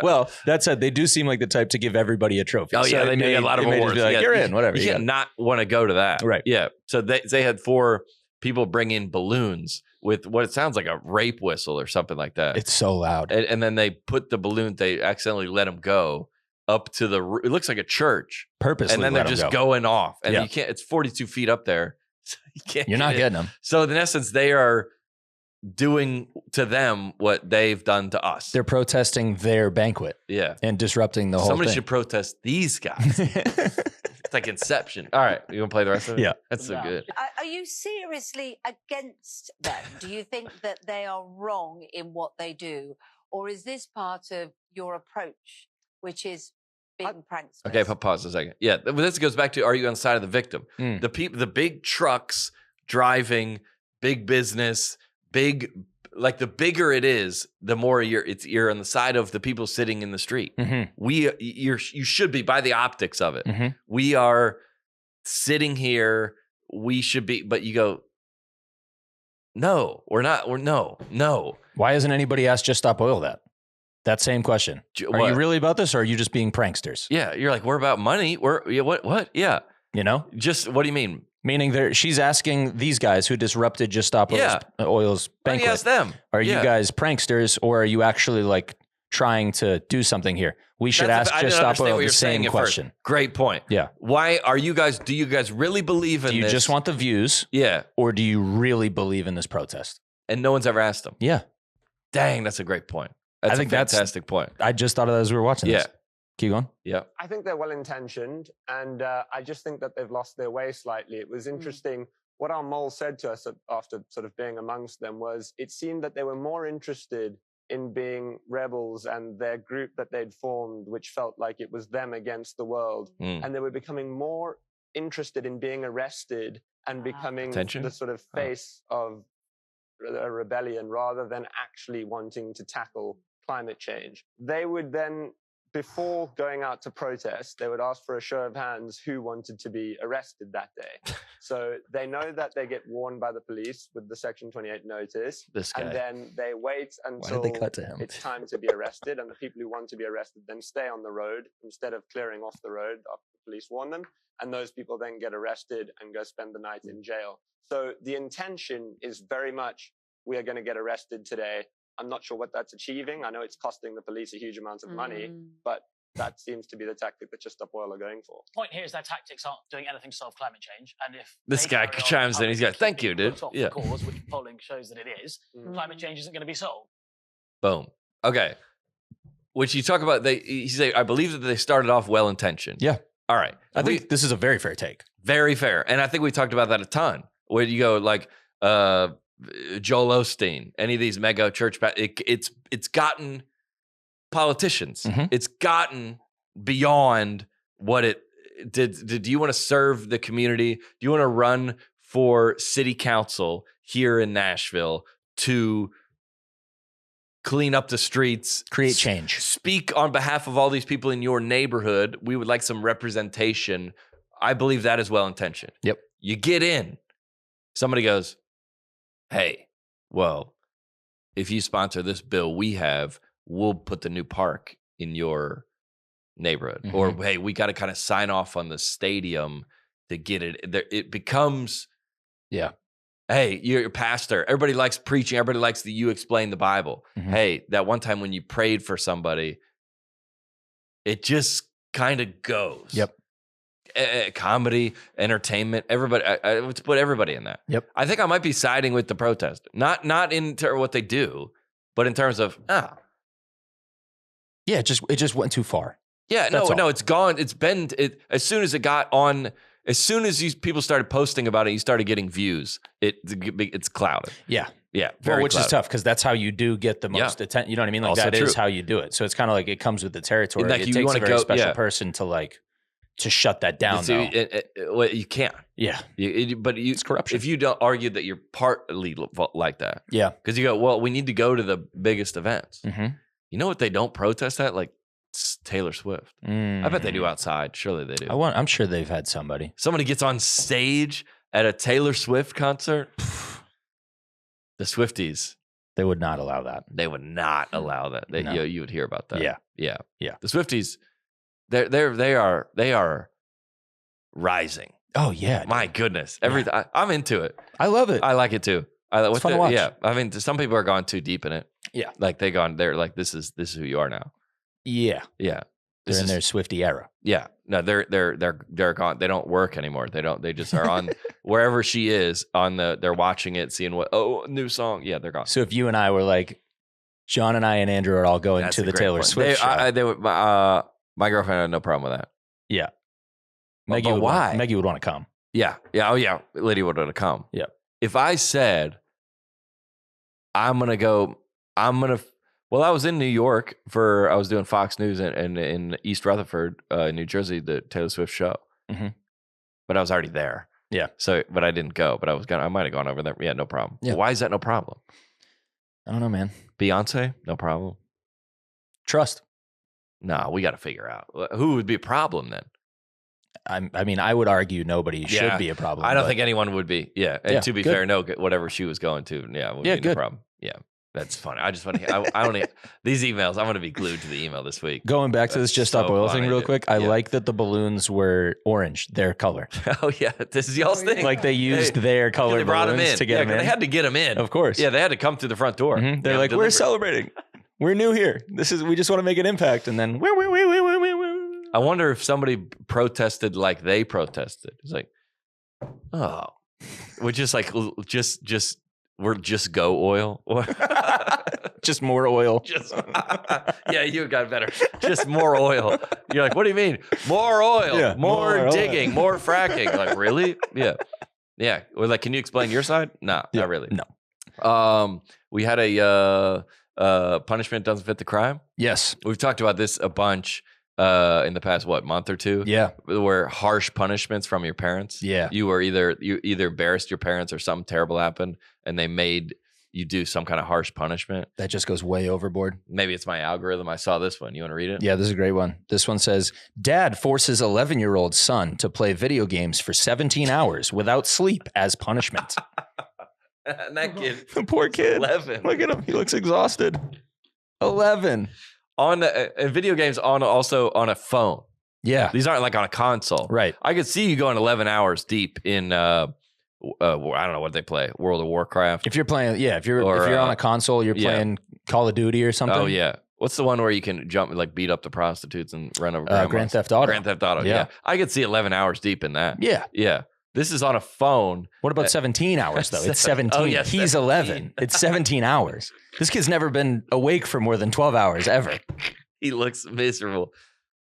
Well, that said, they do seem like the type to give everybody a trophy. Oh yeah, they do get a lot of awards. Be like, you're in, whatever. You can't not want to go to that. Right. Yeah. So they had 4 people bring in balloons with what it sounds like a rape whistle or something like that. It's so loud. And then they put the balloon, they accidentally let them go up to it looks like a church. Purposely. And then they're just going off. And Yeah. you can't, it's 42 feet up there. So You're not getting them. So in essence, they are doing to them what they've done to us. They're protesting their banquet. Yeah. And disrupting the whole Somebody thing. should protest these guys. It's like Inception. All right. You want to play the rest of it? Yeah. That's so good. Are you seriously against them? Do you think that they are wrong in what they do? Or is this part of your approach, which is being pranksters? Okay, pause a second. Yeah, this goes back to, are you on the side of the victim? Mm. The big trucks driving, big business, like the bigger it is, the more you're on the side of the people sitting in the street. Mm-hmm. You should be, by the optics of it. Mm-hmm. We are sitting here. We should be, but you go, no, we're not. No. Why hasn't anybody asked Just Stop Oil that? That same question. Are you really about this, or are you just being pranksters? Yeah, you're like, we're about money. What? Yeah. You know? Just, what do you mean? Meaning she's asking these guys who disrupted Just Stop Oil's Why don't banquet. you ask them? Are you guys pranksters, or are you actually like trying to do something here? We should ask Just Stop Oil the same question. Great point. Yeah. Why are you guys? Do you guys really believe in this? Do you just want the views? Yeah. Or do you really believe in this protest? And no one's ever asked them. Yeah. Dang, that's a great point. That's a fantastic point. I just thought of that as we were watching this. Keep going. Yeah. I think they're well-intentioned, and I just think that they've lost their way slightly. It was interesting. What our mole said to us after sort of being amongst them was, it seemed that they were more interested in being rebels and their group that they'd formed, which felt like it was them against the world. And they were becoming more interested in being arrested and becoming the sort of face of a rebellion rather than actually wanting to tackle climate change. They would then before going out to protest, they would ask for a show of hands who wanted to be arrested that day. So they know that they get warned by the police with the Section 28 notice. This guy. And then they wait Why until did they cut to him? it's time to be arrested. And the people who want to be arrested then stay on the road instead of clearing off the road after the police warn them. And those people then get arrested and go spend the night in jail. So the intention is very much, we are going to get arrested today. I'm not sure what that's achieving. I know it's costing the police a huge amount of money, but that seems to be the tactic that Just Stop Oil are going for. The point here is their tactics aren't doing anything to solve climate change. And if This they guy carry on chimes in. He's got, thank you, keeping dude. put off Yeah. the cause, which polling shows that it is, climate change isn't going to be solved. Boom. Okay. Which you talk about, you say, I believe that they started off well-intentioned. Yeah. All right. I think this is a very fair take. Very fair. And I think we talked about that a ton. Where you go like Joel Osteen, any of these mega church, it's gotten politicians. Mhm. It's gotten beyond what it did. Do you want to serve the community? Do you want to run for city council here in Nashville to clean up the streets, Create change. speak on behalf of all these people in your neighborhood? We would like some representation. I believe that is well-intentioned. Yep. You get in. Somebody goes, hey, well, if you sponsor this bill we have, we'll put the new park in your neighborhood. Or, hey, we got to kind of sign off on the stadium to get it. It becomes, hey, you're a pastor. Everybody likes preaching. Everybody likes that you explain the Bible. Hey, that one time when you prayed for somebody, it just kind of goes. Yep. Comedy, entertainment, everybody. I would put everybody in that. Yep. I think I might be siding with the protest, not in terms of what they do, but in terms of Yeah, it just went too far. yeah, That's no, all. it's gone. It's been as soon as it got on. As soon as these people started posting about it, you started getting views. It's clouded. Yeah. Yeah, very Which is clouded. tough because that's how you do get the most attention. You know what I mean? Like Also that is true. how you do it. So it's kind of like it comes with the territory. Like it you takes wanna a very go- special yeah. person to shut that down. See, though. well, you can't. Yeah. But It's corruption. If you don't argue that you're partly like that, Yeah. because you go, well, we need to go to the biggest events. Mm-hmm. You know what they don't protest at? Like Taylor Swift. I bet they do outside. Surely they do. I'm sure they've had somebody. Somebody gets on stage at a Taylor Swift concert. The Swifties, They would not allow that. they would not allow that. No. You would hear about that. Yeah. Yeah. The Swifties, they are rising. Oh yeah. My goodness. I'm into it. I love it. I like it too. It's fun to watch. Yeah. I mean, some people are gone too deep in it. Yeah. Like they're like, this is who you are now. Yeah. Yeah. They're in their Swiftie era. Yeah. No, they're gone. They don't work anymore. They just are on wherever she is they're watching it, seeing new song. Yeah, they're gone. So if you and I were like, John and I and Andrew are all going That's to a the great Taylor point. Swift show. They would, my girlfriend had no problem with that. Yeah. But Why? why? Maggie would want to come. Yeah. Yeah. Oh yeah. Lydia would have come. Yeah. If I said, I was in New York I was doing Fox News in East Rutherford, New Jersey, the Taylor Swift show. Mhm. But I was already there. Yeah. So, but I didn't go, but I might have gone over there. Yeah. No problem. Yeah. Why is that no problem? I don't know, man. Beyonce? No problem. Trust. No, we got to figure out who would be a problem then. I mean, I would argue nobody Yeah. should be a problem. I don't but- think anyone would be. Yeah. And Yeah, to be good. fair, no, whatever she was going to, would Yeah, be no good. problem. Yeah. That's funny. I just want to. I want to. These emails. I'm going to be glued to the email this week. Going back to this That's Just Stop so Oil funny, thing real dude. quick, I Yeah. like that the balloons were orange, their color. Oh yeah, this is y'all's thing. Like they used Hey, their color they brought them balloons in to get them 'cause in. They had to get them in. Of course. Yeah, they had to come through the front door. Mhm. They're Yeah, like, we're delivered. celebrating. We're new here. We just want to make an impact. And then, I wonder if somebody protested like they protested. It's like, oh, we're just like, we're just go oil. just more oil. Just yeah, you got better. Just more oil. You're like, what do you mean? More oil, Yeah, more more oil. digging, more fracking. Like, really? Yeah. Yeah. We're like, can you explain your side? No, Yeah, not really. no. We had a punishment doesn't fit the crime. Yes. We've talked about this a bunch in the past, month or two? Yeah. Where harsh punishments from your parents. Yeah. You either embarrassed your parents or something terrible happened and they made you do some kind of harsh punishment. That just goes way overboard. Maybe it's my algorithm. I saw this one. You want to read it? Yeah, this is a great one. This one says, Dad forces 11-year-old son to play video games for 17 hours without sleep as punishment. And that kid, The poor kid. 11. Look at him. He looks exhausted. 11. On video games also on a phone. Yeah. These aren't like on a console. Right. I could see you going 11 hours deep in I don't know what they play, World of Warcraft. If you're playing, if you're Or, on a console, you're playing Call of Duty or something. Oh yeah. What's the one where you can jump, like beat up the prostitutes and run over grandmas? Grand Theft Auto. Grand Theft Auto. Yeah. I could see 11 hours deep in that. Yeah. Yeah. This is on a phone. What about 17 hours though? It's 17. Oh, yeah, He's 17. 11. It's 17 hours. This kid's never been awake for more than 12 hours ever. He looks miserable.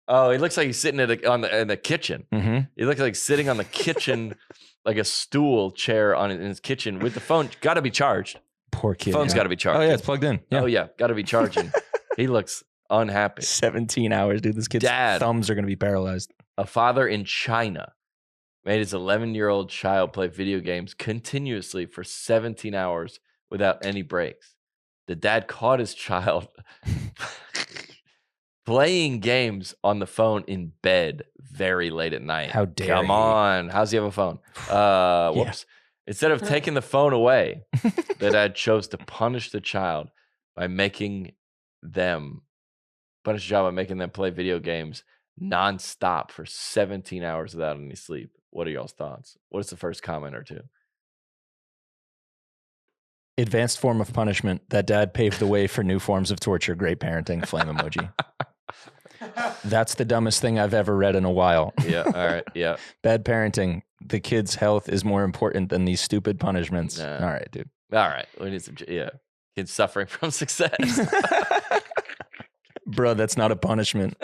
Oh, he looks like he's sitting in the kitchen. Mm-hmm. He looks like sitting on the kitchen, like a stool chair in his kitchen with the phone. Got to be charged. Poor kid. Phone's got to be charged. Oh yeah, it's plugged in. Yeah. Oh yeah, got to be charging. He looks unhappy. 17 hours, dude. This kid's Dad. thumbs are going to be paralyzed. A father in China made his 11-year-old child play video games continuously for 17 hours without any breaks. The dad caught his child playing games on the phone in bed very late at night. How dare Come he. on. How's he have a phone? Whoops. Instead of taking the phone away, the dad chose to punish the child by making them play video games nonstop for 17 hours without any sleep. What are y'all's thoughts? What is the first comment or two? Advanced form of punishment. That dad paved the way for new forms of torture. Great parenting. Flame emoji. That's the dumbest thing I've ever read in a while. Yeah. All right. Yeah. Bad parenting. The kid's health is more important than these stupid punishments. Nah. All right, dude. All right. We need some. Yeah. Kids suffering from success. Bro, that's not a punishment.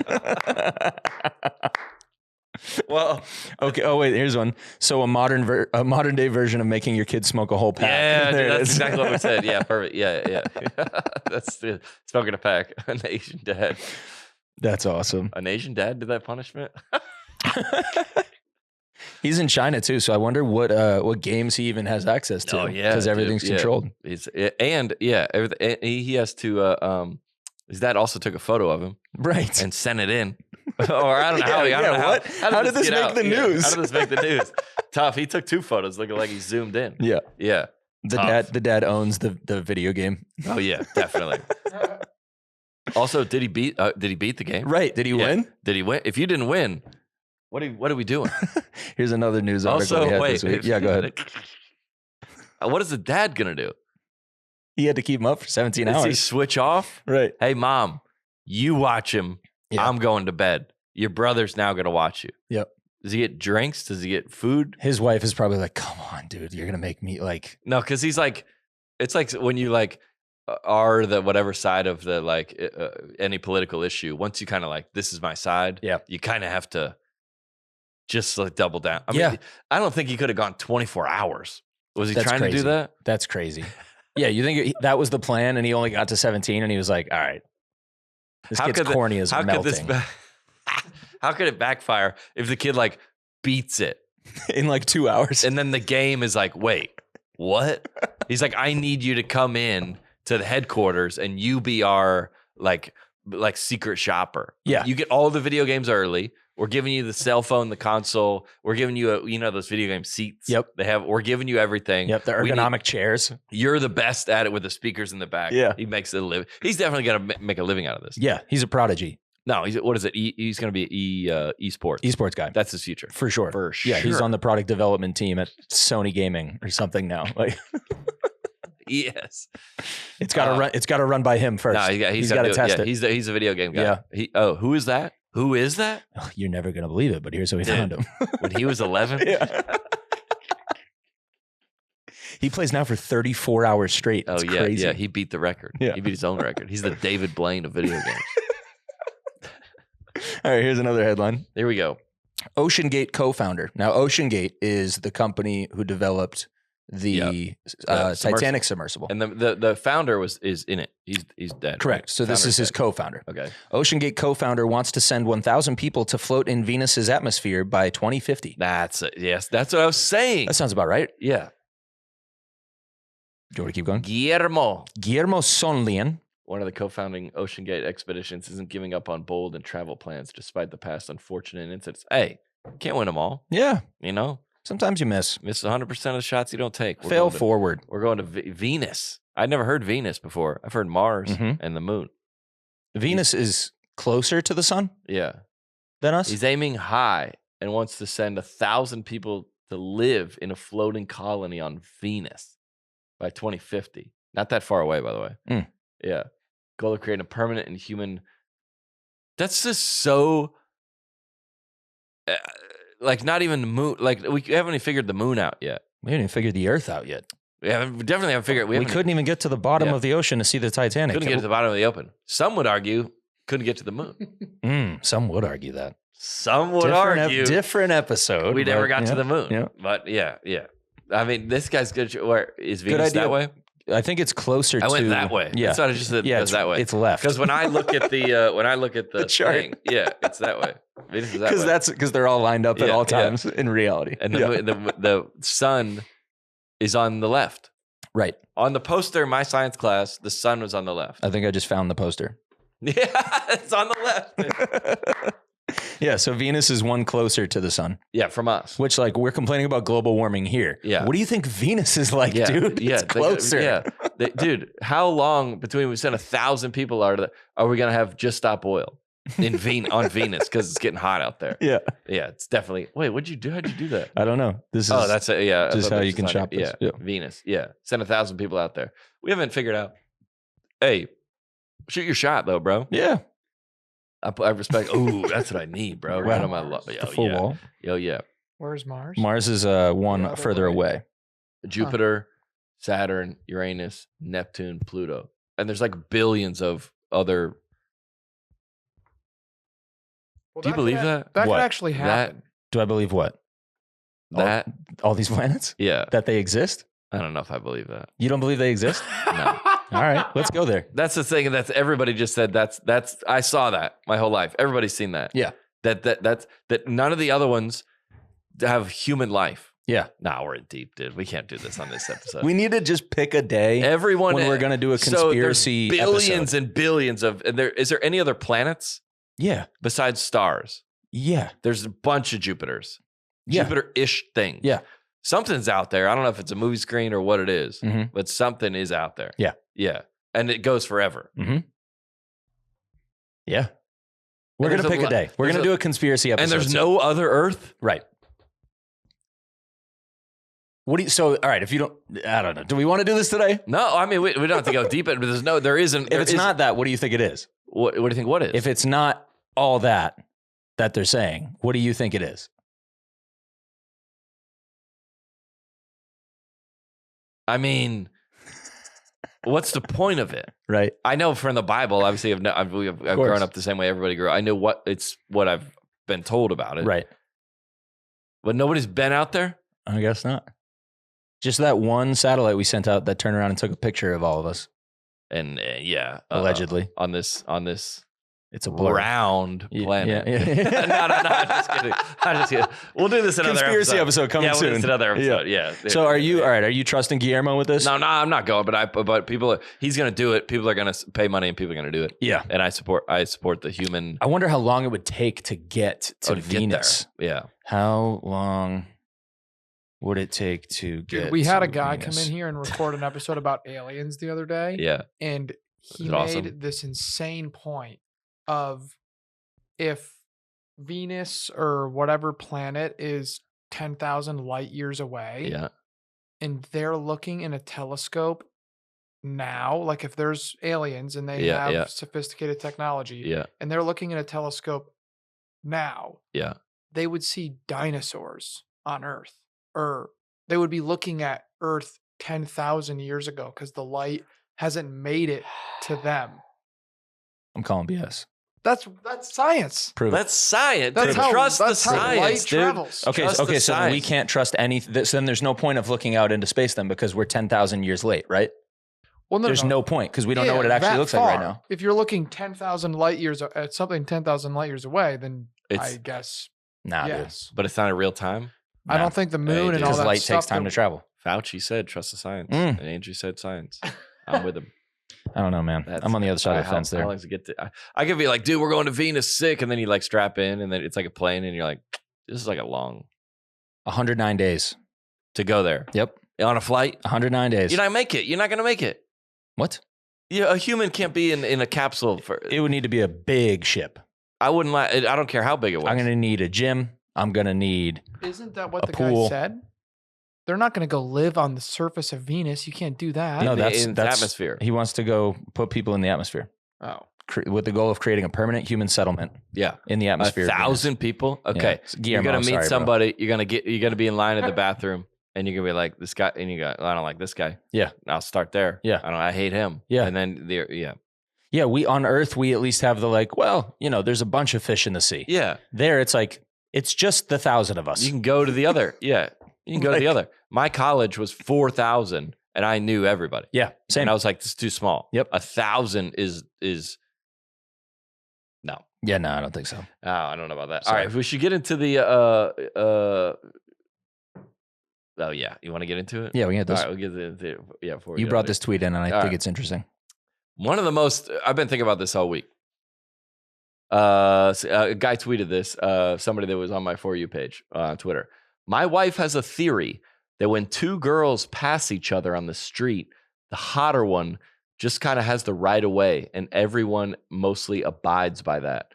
Well, okay. Oh wait, here's one. So a modern day version of making your kids smoke a whole pack. yeah, There dude, it that's is. exactly what we said. Yeah, perfect. Yeah. That's the smoking a pack. An Asian dad. That's awesome. An Asian dad did that punishment. He's in China too, so I wonder what games he even has access to. Oh, yeah, because dude, everything's yeah. controlled. Everything. He has to. His dad also took a photo of him Right. and sent it in. Or I don't know how. Yeah, I don't know what? How did this get make out? the Yeah, news? How did this make the news? Tough. He took 2 photos, looking like he zoomed in. Yeah. Yeah. The dad owns the video game. Oh yeah, definitely. Also, did he beat the game? Right. Did he Yeah. win? Did he win? If you didn't win, what are we doing? Here's another news article Also, we had wait. this week. Yeah, go ahead. What is the dad gonna do? He had to keep him up for 17 Does he hours. switch off? Right. Hey, mom, you watch him. Yeah. I'm going to bed. Your brother's now gonna watch you. Yep. Does he get drinks? Does he get food? His wife is probably like, come on, dude. You're going to make me like. No, because he's like, it's like when you like are the whatever side of the like any political issue. Once you kind of like, this is my side. Yeah. You kind of have to just like double down. I mean, Yeah. I don't think he could have gone 24 hours. Was he That's trying to crazy. do that? That's crazy. Yeah. You think that was the plan and he only got to 17 and he was like, all right. This How kid's could the- corny as How melting. how could it backfire if the kid like beats it in like 2 hours. and then the game is like, wait, what? He's like, I need you to come in to the headquarters and you be our like secret shopper. Yeah. You get all the video games early. We're giving you the cell phone, the console. We're giving you those video game seats. Yep. We're giving you everything. Yep. The We need- ergonomic chairs. You're the best at it with the speakers in the back. Yeah. He makes it a living. He's definitely gonna make a living out of this. Yeah. He's a prodigy. No, what is it? He's gonna be esports. Esports guy. That's his future. For sure. For Yeah. He's sure. on the product development team at Sony Gaming or something now. Like Yes. it's got to run. It's got to run by him first. No, he's got got to test it. He's a video game guy. Yeah. Who is that? Who is that? Oh, you're never going to believe it, but here's how we Dude. found him. When he was 11? Yeah. He plays now for 34 hours straight. Oh, It's yeah. crazy. Yeah. He beat the record. Yeah. He beat his own record. He's the David Blaine of video games. All right, here's another headline. Here we go. OceanGate co-founder. Now, OceanGate is the company who developed the Titanic submersible. And the founder is in it. He's dead. Correct. So this is his co-founder. Okay. OceanGate co-founder wants to send 1,000 people to float in Venus's atmosphere by 2050. That's it. Yes. That's what I was saying. That sounds about right. Yeah. Do you want to keep going? Guillermo, Sonlian. one of the co-founding Ocean Gate expeditions, isn't giving up on bold and travel plans despite the past unfortunate incidents. Hey, can't win them all. Yeah. You know, Sometimes you miss. 100% of the shots you don't take. Fail forward. We're going to Venus. I'd never heard Venus before. I've heard Mars and the moon. Venus is closer to the sun Yeah. than us? He's aiming high and wants to send 1,000 people to live in a floating colony on Venus by 2050. Not that far away, by the way. Mm. Yeah. Goal of creating a permanent and human. That's just so. Like, not even the moon. Like, we haven't even figured the moon out yet. We haven't even figured the Earth out yet. We definitely haven't figured. We couldn't even get to the bottom of the ocean to see the Titanic. Couldn't get to the bottom of the open. Some would argue couldn't get to the moon. Some would argue that. Some would argue different episode. We never got to the moon. Yeah. But yeah. I mean, this guy's good. Where is Venus that way? I think it's closer to. I went that way. Yeah. That's what I just said. Yeah, it's that way. It's left. Because when I look at the chart. thing, it's that way. Venus is that way. Because they're all lined up at all times in reality. And the sun is on the left. Right. On the poster in my science class, the sun was on the left. I think I just found the poster. Yeah, it's on the left. Yeah, so Venus is one closer to the sun. Yeah, from us. Which, like, we're complaining about global warming here. Yeah. What do you think Venus is like, dude? Yeah, it's closer. Dude, how long between we send 1,000 people are we going to have just stop oil on Venus because it's getting hot out there? Yeah. Yeah, it's definitely. Wait, what'd you do? How'd you do that? I don't know. This is that's it. Yeah, just how you can shop this. Yeah, Venus. Yeah, send 1,000 people out there. We haven't figured out. Hey, shoot your shot though, bro. Yeah. I respect. Oh, that's what I need, bro. Right on my love. The full wall. Yo, yeah. Where's Mars? Mars is one further away. Jupiter, Saturn, Uranus, Neptune, Pluto, and there's like billions of other. Well, do you believe that? That What? could actually happen. Do I believe what? That All these planets? yeah. That they exist? I don't know if I believe that. You don't believe they exist? No. All right, let's go there. That's the thing. That's everybody just said. That's. I saw that my whole life. Everybody's seen that. Yeah. That none of the other ones have human life. Yeah. Nah, we're in deep, dude. We can't do this on this episode. We need to just pick a day Everyone when we're going to do a conspiracy so there's billions episode. and billions of. And is there any other planets Yeah. besides stars? Yeah. There's a bunch of Jupiters. Yeah. Jupiter-ish things. Yeah. Something's out there. I don't know if it's a movie screen or what it is, Mhm. but something is out there. Yeah. Yeah. And it goes forever. Yeah. We're going to pick a day. We're going to do a conspiracy episode. And there's no other Earth? Right. What do you, so, all right, if you don't, I don't know. Do we want to do this today? No, I mean, we don't have to go deep, but there isn't. If it's not that, what do you think it is? What do you think? What is? If it's not all that they're saying, what do you think it is? I mean, what's the point of it? Right. I know from the Bible, obviously, I've grown up the same way everybody grew up. I know what I've been told about it. Right. But nobody's been out there? I guess not. Just that one satellite we sent out that turned around and took a picture of all of us. And Allegedly. on this It's a blur. round planet. Yeah. No, I'm just kidding. We'll do this another Conspiracy episode coming We'll soon. do this another episode. Yeah. So are you, all right, are you trusting Guillermo with this? No, I'm not going, but people, he's going to do it. People are going to pay money and people are going to do it. Yeah. And I support the human. I wonder how long it would take to get to Venus. Get there. Yeah. How long would it take to get Dude, we had to a guy Venus? come in here and record an episode about aliens the other day. Yeah. And he Is it made awesome? this insane point of if Venus or whatever planet is 10,000 light years away, Yeah. and they're looking in a telescope now, like if there's aliens and they have sophisticated technology, Yeah. and they're looking in a telescope now, Yeah. they would see dinosaurs on Earth, or they would be looking at Earth 10,000 years ago because the light hasn't made it to them. I'm calling BS. That's science. Prove it. That's science. That's how Trust the that's how science, light dude. travels. Okay, Trust the so then we science. can't trust anything. So then there's no point of looking out into space then because we're 10,000 years late, right? Well, There's no point because we don't know Yeah, what it actually that looks like right far. now. If you're looking 10,000 light years at something 10,000 light years away, then It's- I guess Nah, yes. But it's not in real time. I don't think the moon and all because that light stuff takes time that- to travel. Fauci said trust the science, and Andrew said science. I'm with him. I don't know, man. I'm on the other side of the fence there. How long does it get to? I could be like, dude, we're going to Venus, sick, and then you like strap in, and then it's like a plane, and you're like, this is like a long 109 days to go there. Yep. On a flight, 109 days. You're not make it. You're not gonna make it. What? Yeah, a human can't be in a capsule for. It would need to be a big ship. I wouldn't. I don't care how big it was. I'm gonna need a gym. I'm gonna need. Isn't that what a the pool. guy said? They're not going to go live on the surface of Venus. You can't do that. No, that's in the atmosphere. He wants to go put people in the atmosphere. Oh. With the goal of creating a permanent human settlement. Yeah, in the atmosphere. 1,000 people. Okay, yeah. Guillermo, you're gonna meet sorry, somebody. Bro. You're gonna be in line at the bathroom, and you're gonna be like, this guy, and you go, I don't like this guy. Yeah, I'll start there. Yeah, I hate him. Yeah, and then yeah. We on Earth, we at least have the like. Well, there's a bunch of fish in the sea. Yeah, there it's like it's just the 1,000 of us. You can go to the other. Yeah. You can go to the other. My college was 4,000, and I knew everybody. Yeah, same. And I was like, this is too small. Yep. 1,000 is no. Yeah, no, I don't think so. Oh, I don't know about that. Sorry. All right, we should get into the oh yeah, you want to get into it? Yeah, we can get this. All right, we'll get into it. Yeah, before you brought this tweet in, and I think it's interesting. One of the most I've been thinking about this all week. A guy tweeted this. Somebody that was on my For You page on Twitter. My wife has a theory that when two girls pass each other on the street, the hotter one just kind of has the right of way, and everyone mostly abides by that.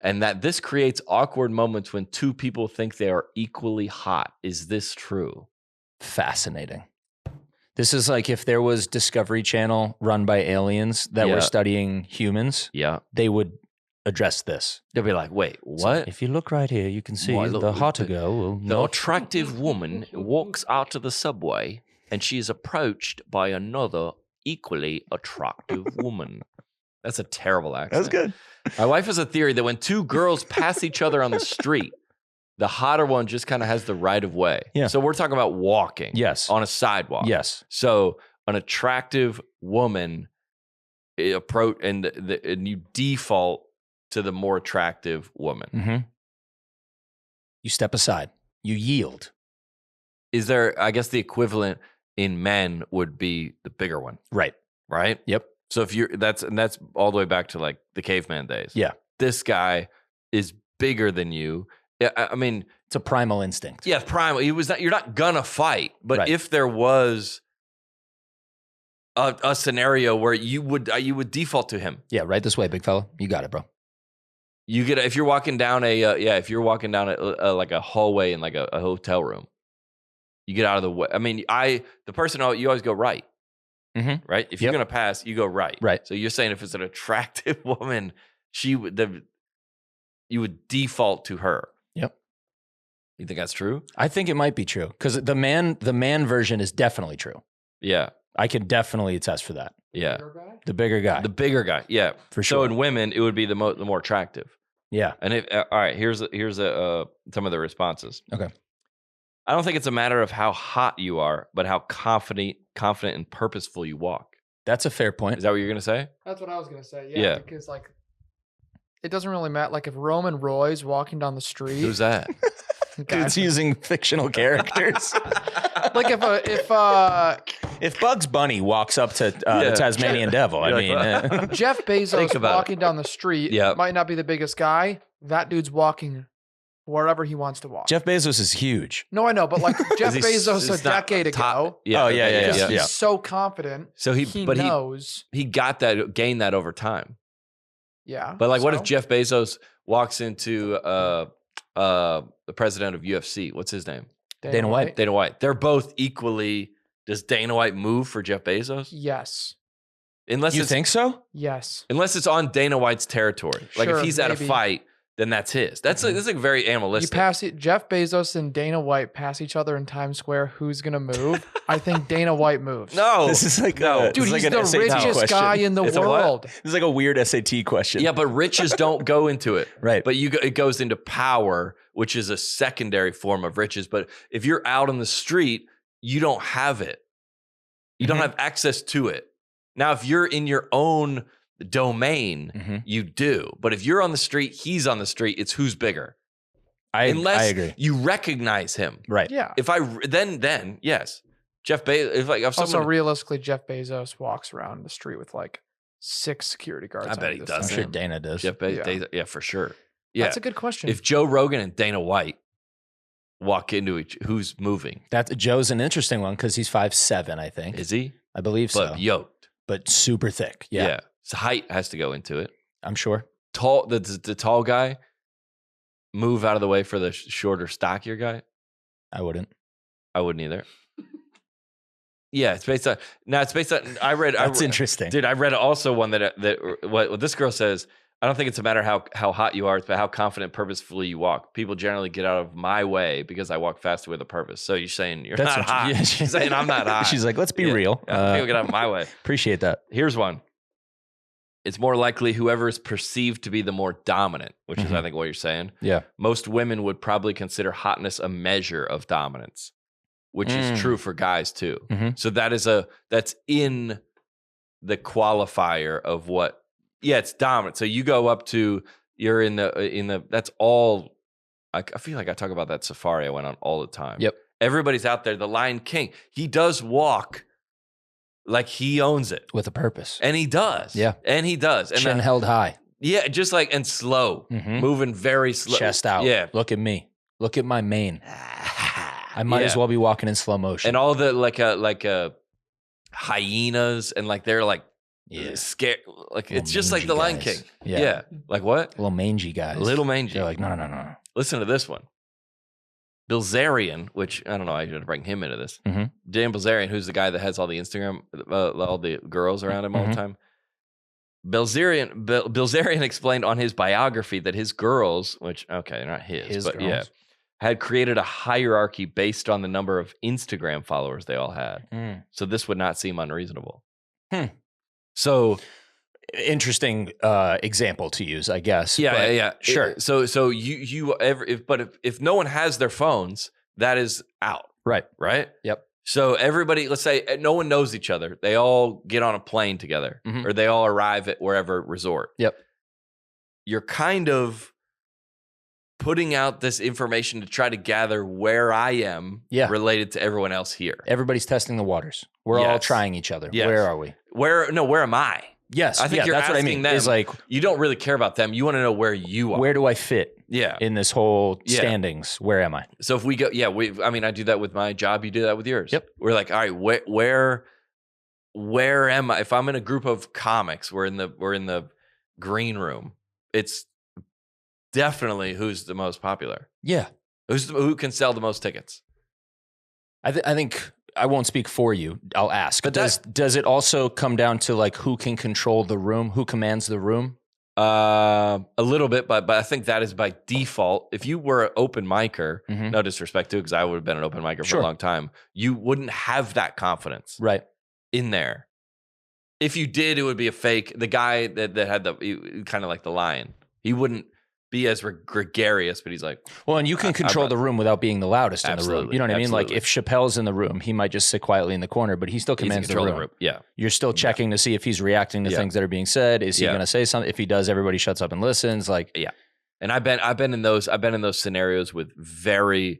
And that this creates awkward moments when two people think they are equally hot. Is this true? Fascinating. This is like if there was Discovery Channel run by aliens that were studying humans. Yeah. They would address this. They'll be like, wait, what? So if you look right here, you can see the hotter girl will The attractive woman walks out to the subway and she is approached by another equally attractive woman. That's a terrible accent. That's good. My wife has a theory that when two girls pass each other on the street, the hotter one just kind of has the right of way. Yeah. So we're talking about walking. Yes. On a sidewalk. Yes. So an attractive woman approach and you default to the more attractive woman. Mm-hmm. You step aside. You yield. Is there, I guess the equivalent in men would be the bigger one. Right. Right? Yep. So if you're, that's all the way back to like the caveman days. Yeah. This guy is bigger than you. I mean, it's a primal instinct. Yeah, primal. You're not gonna fight, but right. if there was a scenario where you would default to him. Yeah, right this way, big fella. You got it, bro. You get if you're walking down if you're walking down like a hallway in like a hotel room, you get out of the way. I mean, the person you always go right, right. If you're gonna pass, you go right. Right. So you're saying if it's an attractive woman, you would default to her. Yep. You think that's true? I think it might be true because the man version is definitely true. Yeah. I can definitely attest for that. Yeah. The bigger guy. The bigger guy. Yeah. For sure. So in women, it would be the more attractive. Yeah. And all right, here's some of the responses. Okay. I don't think it's a matter of how hot you are, but how confident and purposeful you walk. That's a fair point. Is that what you're going to say? That's what I was going to say. Yeah. Because like, it doesn't really matter. Like if Roman Roy's walking down the street. Who's that? Dude's using fictional characters. Like if Bugs Bunny walks up to the Tasmanian Devil, I mean, Jeff Bezos walking down the street might not be the biggest guy. That dude's walking wherever he wants to walk. Jeff Bezos is huge. No, I know, but like Jeff Bezos a decade ago. Yeah. He's so confident. So he knows he gained that over time. Yeah. But like, what if Jeff Bezos walks into the president of UFC? What's his name? Dana White. Dana White. They're both equally. Does Dana White move for Jeff Bezos? Yes. Unless you think so? Yes. Unless it's on Dana White's territory. Like if he's at a fight, then that's his. That's like very animalistic. You pass it. Jeff Bezos and Dana White pass each other in Times Square. Who's gonna move? I think Dana White moves. No, this is like dude. He's the richest guy in the world. This is like a weird SAT question. Yeah, but riches don't go into it, right? But it goes into power, which is a secondary form of riches. But if you're out on the street, you don't have it. You don't have access to it. Now, if you're in your own domain, you do. But if you're on the street, he's on the street. It's who's bigger. I agree. You recognize him, right? Yeah. If then yes. Jeff Bezos, if Also, someone, realistically, Jeff Bezos walks around the street with like 6 security guards. I bet on he either does. I'm side. sure Dana does. Jeff Bezos, Yeah. yeah, for sure. Yeah. That's a good question. If Joe Rogan and Dana White walk into who's moving? Joe's an interesting one because he's 5'7", I think. Is he? I believe But so. yoked. But super thick. Yeah, So height has to go into it. I'm sure. Tall, the tall guy move out of the way for the shorter, stockier guy. I wouldn't. I wouldn't either. Yeah, it's based on. I read. That's interesting. Dude, I read also one that what this girl says. I don't think it's a matter how hot you are, it's about how confident, purposefully you walk. People generally get out of my way because I walk faster with a purpose. So you're saying you're not hot. Yeah, She's saying I'm not hot. She's like, let's be Yeah. real. People get out of my way. Appreciate that. Here's one. It's more likely whoever is perceived to be the more dominant, which is, I think, what you're saying. Yeah. Most women would probably consider hotness a measure of dominance, which is true for guys too. Mhm. So that's in the qualifier of what. Yeah, it's dominant. So you go up to you're in the that's all. I feel like I talk about that safari I went on all the time. Yep. Everybody's out there. The Lion King. He does walk like he owns it. With a purpose. And he does. Yeah. And he does. And Chin held high. yeah, just like, and slow, Mhm. moving very slow. Chest out. Yeah. Look at me. Look at my mane. I might as well be walking in slow motion. And all the like hyenas and like they're like scared. Like Little it's just like mangy the Lion guys. King. Yeah. Yeah. Like what? Little mangy guys. Little mangy. They're like, no. Listen to this one. Bilzerian, which I don't know, I should bring him into this. Mhm. Dan Bilzerian, who's the guy that has all the Instagram, all the girls around him all the Mhm. time. Bilzerian explained on his biography that his girls, which, okay, they're not his but girls. yeah, had created a hierarchy based on the number of Instagram followers they all had. Mm. So this would not seem unreasonable. Hmm. So Interesting example to use, I guess. yeah, but yeah. Sure. So if no one has their phones, that is out, Right. right? Yep. So everybody, let's say no one knows each other. They all get on a plane together, Mhm. or they all arrive at wherever resort. Yep. You're kind of putting out this information to try to gather where I am related to everyone else here. Everybody's testing the waters. We're all Yes. trying each other. Yes. Where are we? Where am I? Yes. I think you're that's what I asking mean. them. Is like, You don't really care about them. You want to know where you are. where do I fit Yeah. in this whole Yeah. standings? Where am I? So if we go, I do that with my job. You do that with yours. Yep. We're like, all right, where am I? If I'm in a group of comics, we're in the green room. It's definitely who's the most popular. Yeah. Who can sell the most tickets? I think I won't speak for you. I'll ask. But does it also come down to like who can control the room, who commands the room? A little bit, but I think that is by default. If you were an open micer, Mhm. no disrespect to, because I would have been an open micer for Sure. a long time, you wouldn't have that confidence Right. in there. If you did, it would be a fake. The guy that had kind of like the lion, he wouldn't be as gregarious, but he's like, Well, and you can control the room without being the loudest in the room. Absolutely, You know what I mean? Like absolutely. if Chappelle's in the room, he might just sit quietly in the corner, but he still he's in commands the control room. of the room. Yeah. You're still checking to see if he's reacting to Yeah. things that are being said. Is he Yeah. going to say something? If he does, everybody shuts up and listens. Like, And I've been in those scenarios with very,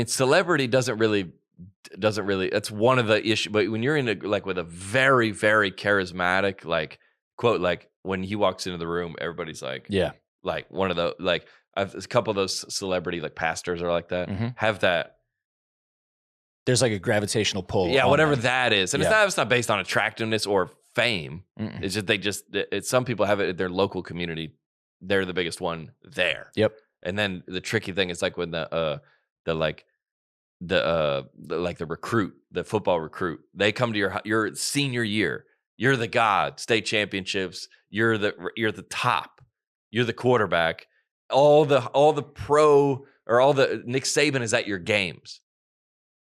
celebrity doesn't really. That's one of the issues. But when you're in with a very, very charismatic, like quote, like when he walks into the room, everybody's like, yeah. like one of the like I've a couple of those celebrity like pastors are like that. Mhm. Have that. There's like a gravitational pull. Yeah, on whatever them. that is. And Yeah. it's not based on attractiveness or fame. Mm-mm. It's just some people have it in their local community. They're the biggest one there. Yep. And then the tricky thing is like when the recruit, the football recruit, they come to your senior year. You're the god, state championships. You're the top. You're the quarterback. All the pro or all the Nick Saban is at your games.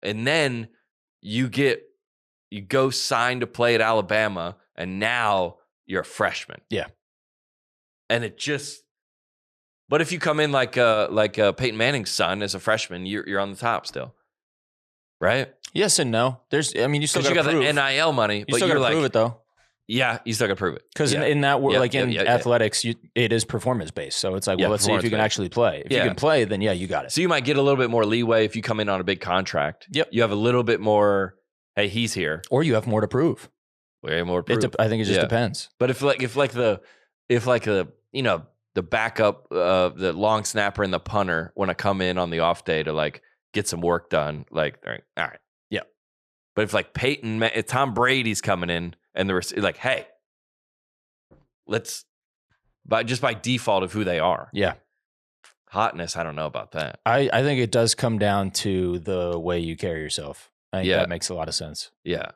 And then you go sign to play at Alabama, and now you're a freshman. Yeah. And but if you come in like Peyton Manning's son as a freshman, you're on the top still, right? Yes and no. You still Because got you to got prove. the NIL money, You but still you're got to like, prove it though. Yeah, you still got to prove it. Because Yeah. in that world, Yeah, like in yeah. athletics, it is performance based. So it's like, well, Yeah, let's see if you can performance-based. actually play. If you can play, then yeah, you got it. So you might get a little bit more leeway if you come in on a big contract. Yep. You have a little bit more, hey, he's here. Or you have more to prove. Way more proof. I think it just depends. But if the you know, the backup, the long snapper and the punter want to come in on the off day to like get some work done, like, all right. Yeah. But if like if Tom Brady's coming in and they're like, hey, just by default of who they are. Yeah. Hotness, I don't know about that. I think it does come down to the way you carry yourself. I think that makes a lot of sense. Yeah.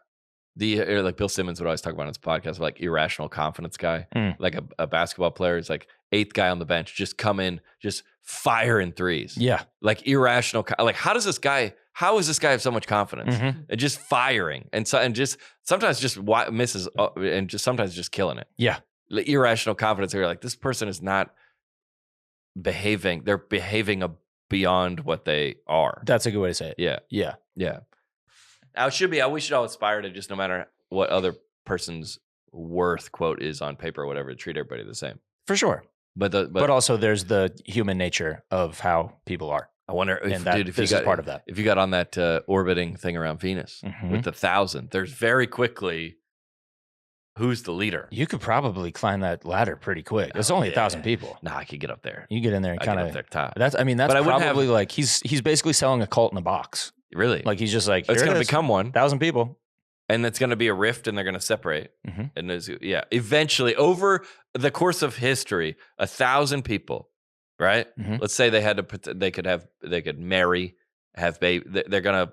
Like Bill Simmons would always talk about on his podcast, like irrational confidence guy, like a basketball player is like 8th guy on the bench, just come in, just firing threes. Yeah. Like irrational. Like how does this guy have so much confidence and just firing and just sometimes just misses and just sometimes just killing it. Yeah. Like irrational confidence. You're like, this person is not behaving. They're behaving beyond what they are. That's a good way to say it. Yeah. Yeah. Yeah. We should all aspire to just no matter what other person's worth quote is on paper or whatever, treat everybody the same. For sure. But also there's the human nature of how people are. I wonder if this is part of that. If you got on that orbiting thing around Venus with the 1,000, there's very quickly who's the leader. You could probably climb that ladder pretty quick. It's only 1,000 people. Nah, I could get up there. You get in there and kind of top. That's probably like he's basically selling a cult in a box. Really? Like he's just like, it's going to become one. 1,000 people. And it's going to be a rift and they're going to separate. And eventually over the course of history, 1,000 people, right? Let's say they could marry, have baby. They're going to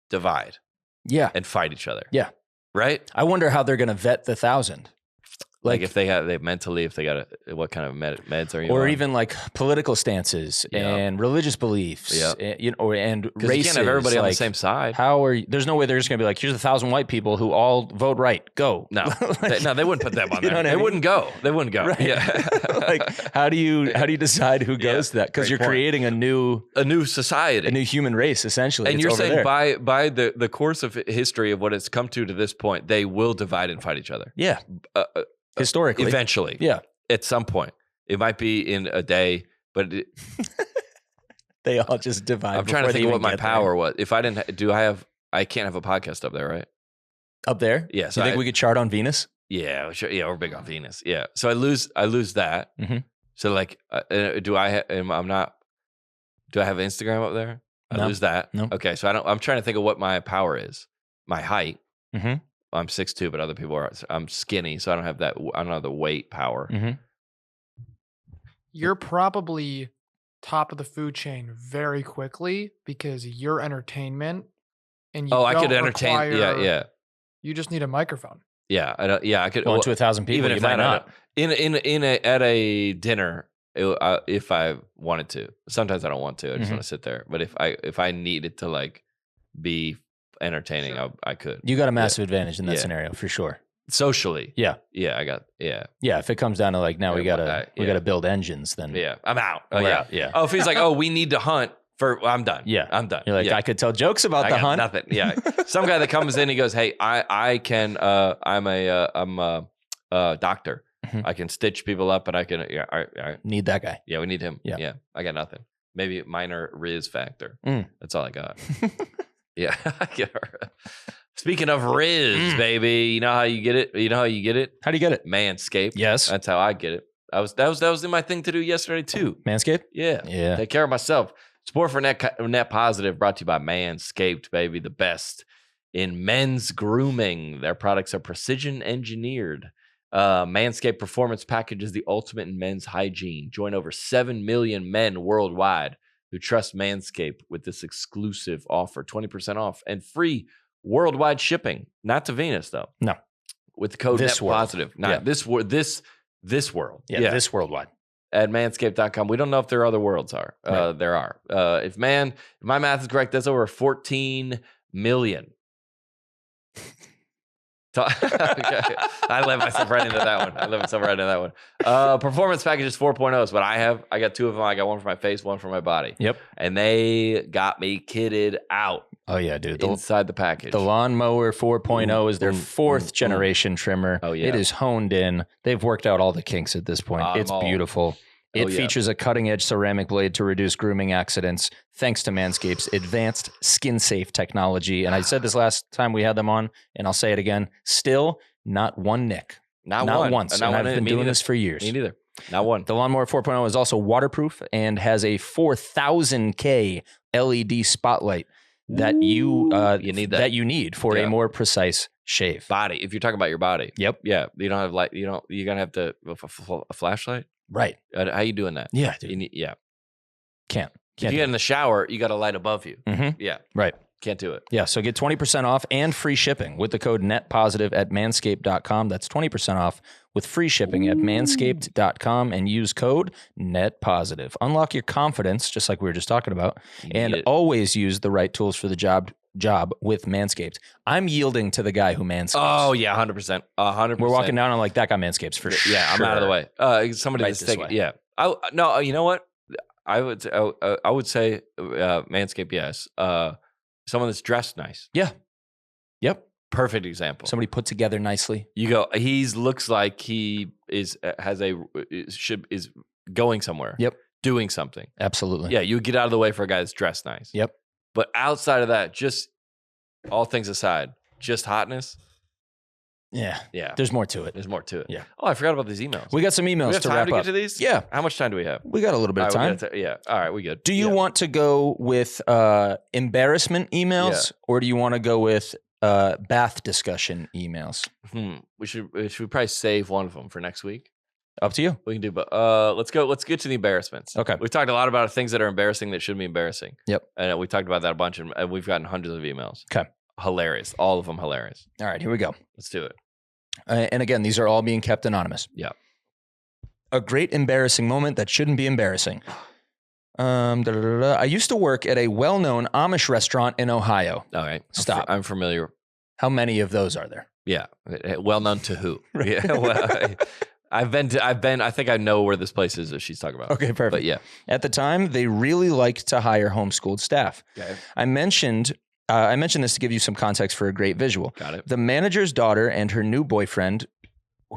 divide. Yeah. And fight each other. Yeah. Right? I wonder how they're going to vet the 1,000. Like if they mentally, if they got what kind of meds are you or on? even like political stances and religious beliefs, and races. You can't have everybody on the same side. There's no way they're just gonna be like, here's 1,000 white people who all vote right. Go. No, they wouldn't put them on there. They wouldn't go. They wouldn't go. Right. Yeah. Like how do you decide who goes to that? Because you're creating a new society, a new human race essentially. And you're saying by the course of history of what it's come to this point, they will divide and fight each other. Yeah. Historically. Eventually. Yeah. At some point. It might be in a day, but they all just divide. I'm trying to think of what my power was. If I didn't I can't have a podcast up there, right? Up there? Yeah. So you think we could chart on Venus? Yeah, sure. Yeah, we're big on Venus. Yeah. So I lose that. So like do I have Instagram up there? I lose that. No. Okay. So I'm trying to think of what my power is. My height. I'm 6'2", but other people I'm skinny, so I don't have the weight power. You're probably top of the food chain very quickly because you're entertainment, and I could entertain. Yeah. You just need a microphone. Yeah, I could. Going to 1,000 people, even you if might not. At a dinner, if I wanted to. Sometimes I don't want to. I just want to sit there. But if I needed to like be entertaining, I could. You got a massive advantage in that scenario for sure. Socially, yeah, I got if it comes down to like now we gotta build engines, then I'm out. Yeah. Oh, if he's like, oh, we need to hunt I'm done. Yeah, I'm done. You're like, I could tell jokes about the hunt. Nothing. Yeah, some guy that comes in, he goes, hey, I can. I'm a doctor. I can stitch people up, and I can. Yeah, all right. Need that guy. Yeah, we need him. Yeah, I got nothing. Maybe minor Riz factor. That's all I got. Yeah. Speaking of Riz, baby, you know how you get it? How do you get it? Manscaped. Yes. That's how I get it. That was my thing to do yesterday too. Manscaped? Yeah. Take care of myself. Support for Net Positive brought to you by Manscaped, baby. The best in men's grooming. Their products are precision engineered. Manscaped Performance Package is the ultimate in men's hygiene. Join over 7 million men worldwide who trust Manscaped with this exclusive offer, 20% off and free worldwide shipping. Not to Venus though. No. With the code This world. NetPositive. Not this world. This world. Yeah, this worldwide. At manscaped.com. We don't know if there are other worlds are. Right. There are. If my math is correct, that's over 14 million. Okay. I let myself right into that one. Performance package is 4.0 is what I have. I got 2 of them. I got one for my face, one for my body. Yep. And they got me kitted out. Oh yeah, dude. Inside the package. The Lawnmower 4.0 is their 4th generation trimmer. Oh, yeah. It is honed in. They've worked out all the kinks at this point. It's beautiful. It features a cutting-edge ceramic blade to reduce grooming accidents, thanks to Manscaped's advanced skin-safe technology. And I said this last time we had them on, and I'll say it again. Still, not one nick. Not once. And I've been doing this for years. Me neither. Not one. The Lawnmower 4.0 is also waterproof and has a 4,000K LED spotlight that you need for a more precise shave. Body. If you're talking about your body. Yep. Yeah. You don't have light. You're gonna have to a flashlight. Right. How you doing that? Yeah. Dude. Can't. If you get in the shower, you got a light above you. Mm-hmm. Yeah. Right. Can't do it. Yeah. So get 20% off and free shipping with the code NETPOSITIVE at manscaped.com. That's 20% off with free shipping at manscaped.com and use code NETPOSITIVE. Unlock your confidence, just like we were just talking about, and always use the right tools for the job with Manscaped. I'm yielding to the guy who manscapes. Oh yeah, 100%. 100%. We're walking down and like, that guy manscapes for sure. Yeah, I'm out of the way. Somebody Right just this take way. it. Yeah. No, you know what? I would say Manscaped, yes. Someone that's dressed nice. Yeah. Yep. Perfect example. Somebody put together nicely. You go. Looks like he is going somewhere. Yep. Doing something. Absolutely. Yeah. You get out of the way for a guy that's dressed nice. Yep. But outside of that, just all things aside, just hotness. Yeah. Yeah. There's more to it. There's more to it. Yeah. Oh, I forgot about these emails. We got some We emails have to time wrap to up. get to these? Yeah. How much time do we have? We got a little bit of time. Yeah. All right. We good. Do you want to go with embarrassment emails or do you want to go with bath discussion emails? We should probably save one of them for next week. Up to you. We can do, but let's get to the embarrassments. Okay. We've talked a lot about things that are embarrassing that shouldn't be embarrassing. Yep. And we talked about that a bunch, and we've gotten hundreds of emails. Okay. Hilarious. All of them hilarious. All right, here we go. Let's do it. And again, these are all being kept anonymous. Yeah. A great embarrassing moment that shouldn't be embarrassing. I used to work at a well-known Amish restaurant in Ohio. All right. Stop. I'm familiar. How many of those are there? Yeah. Well known to who? Yeah. Well, I think I know where this place is that she's talking about. Okay, perfect. But yeah. At the time, they really liked to hire homeschooled staff. Okay. I mentioned this to give you some context for a great visual. Got it. The manager's daughter and her new boyfriend,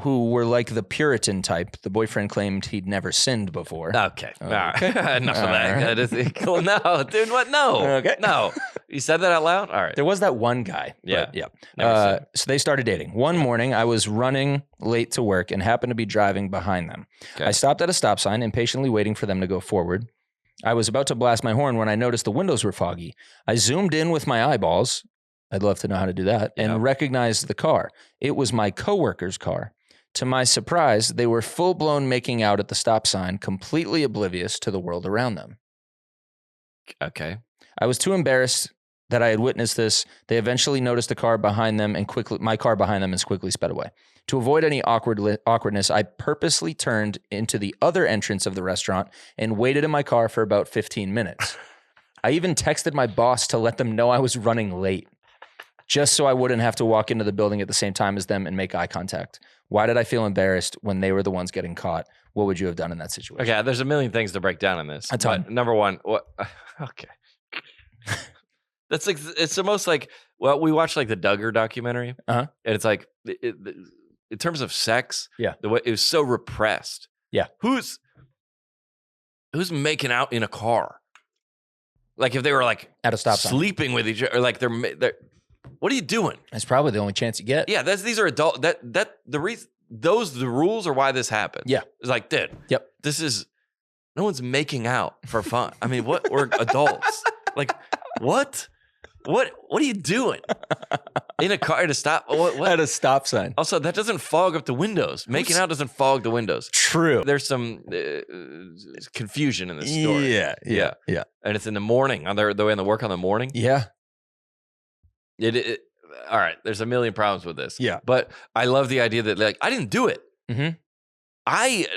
who were like the Puritan type. The boyfriend claimed he'd never sinned before. Okay. Okay. All right. Enough of that. Right. Cool. No, dude, what? No. Okay. No. You said that out loud? All right. There was that one guy. Yeah. But yeah. Never said. So they started dating. One morning, I was running late to work and happened to be driving behind them. Okay. I stopped at a stop sign, impatiently waiting for them to go forward. I was about to blast my horn when I noticed the windows were foggy. I zoomed in with my eyeballs. I'd love to know how to do that. Yeah. And recognized the car. It was my coworker's car. To my surprise, they were full-blown making out at the stop sign, completely oblivious to the world around them. Okay. I was too embarrassed that I had witnessed this. They eventually noticed the car behind them and my car behind them and quickly sped away. To avoid any awkwardness, I purposely turned into the other entrance of the restaurant and waited in my car for about 15 minutes. I even texted my boss to let them know I was running late, just so I wouldn't have to walk into the building at the same time as them and make eye contact. Why did I feel embarrassed when they were the ones getting caught? What would you have done in that situation? Okay. There's a million things to break down in this. A ton. But number one, what? Okay. That's like, it's the most like, well, we watched like the Duggar documentary. Uh-huh. And it's like, in terms of sex, Yeah. the way it was so repressed. Yeah. Who's making out in a car? Like if they were like At a stop sign. sleeping with each other, or like they're what are you doing? That's probably the only chance you get. Yeah, these are adult. The reason the rules are why this happened. Yeah. It's like, dude. Yep. This is no one's making out for fun. I mean, what? We're adults. Like, what? What are you doing in a car at a stop? What? At a stop sign. Also, that doesn't fog up the windows. Making out doesn't fog the windows. True. There's some confusion in this story. Yeah. And it's in the morning. They're in the work on the morning. Yeah. All right. There's a million problems with this. Yeah. But I love the idea that like I didn't do it. Mm-hmm. I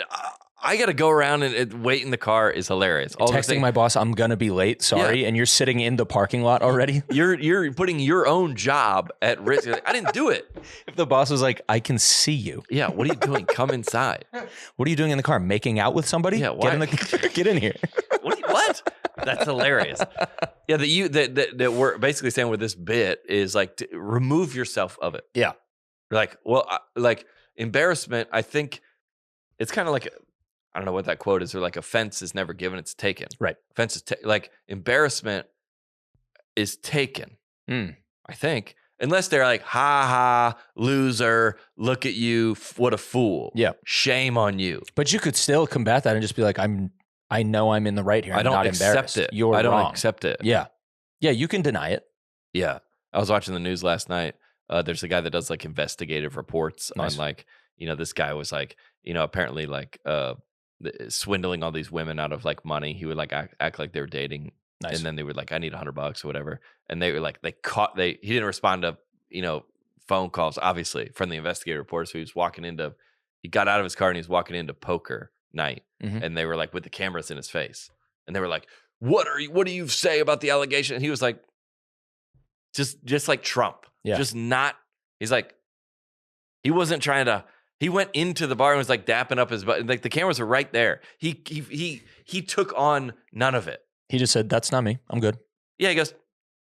I got to go around and wait in the car is hilarious. Texting my boss, I'm going to be late. Sorry. Yeah. And you're sitting in the parking lot already. You're putting your own job at risk. You're like, I didn't do it. If the boss was like, I can see you. Yeah. What are you doing? Come inside. What are you doing in the car? Making out with somebody? Yeah, why? Get in here. What? That's hilarious. Yeah. That we're basically saying with this bit is like, remove yourself of it. Yeah. Like, well, like embarrassment, I think it's kind of like, I don't know what that quote is. Or like offense is never given, it's taken. Right. Offense is like embarrassment is taken. I think. Unless they're like, ha ha, loser, look at you, what a fool. Yeah. Shame on you. But you could still combat that and just be like, I know I'm in the right here. I'm I don't not accept embarrassed. it. You're I don't wrong. accept it. Yeah. Yeah, you can deny it. Yeah. I was watching the news last night. There's a guy that does like investigative reports Nice. on like, this guy was like, apparently like swindling all these women out of like money. He would like act like they were dating. Nice. And then they would like, I need $100 or whatever. And they were like, he didn't respond to, phone calls, obviously, from the investigative reports. So he got out of his car and he was walking into poker night. Mhm. And they were like with the cameras in his face. And they were like, what do you say about the allegation? And he was like, just like Trump. Yeah. Just not, he's like, he wasn't trying to, he went into the bar and was like dapping up his butt. Like the cameras were right there. He took on none of it. He just said, that's not me. I'm good. Yeah, he goes,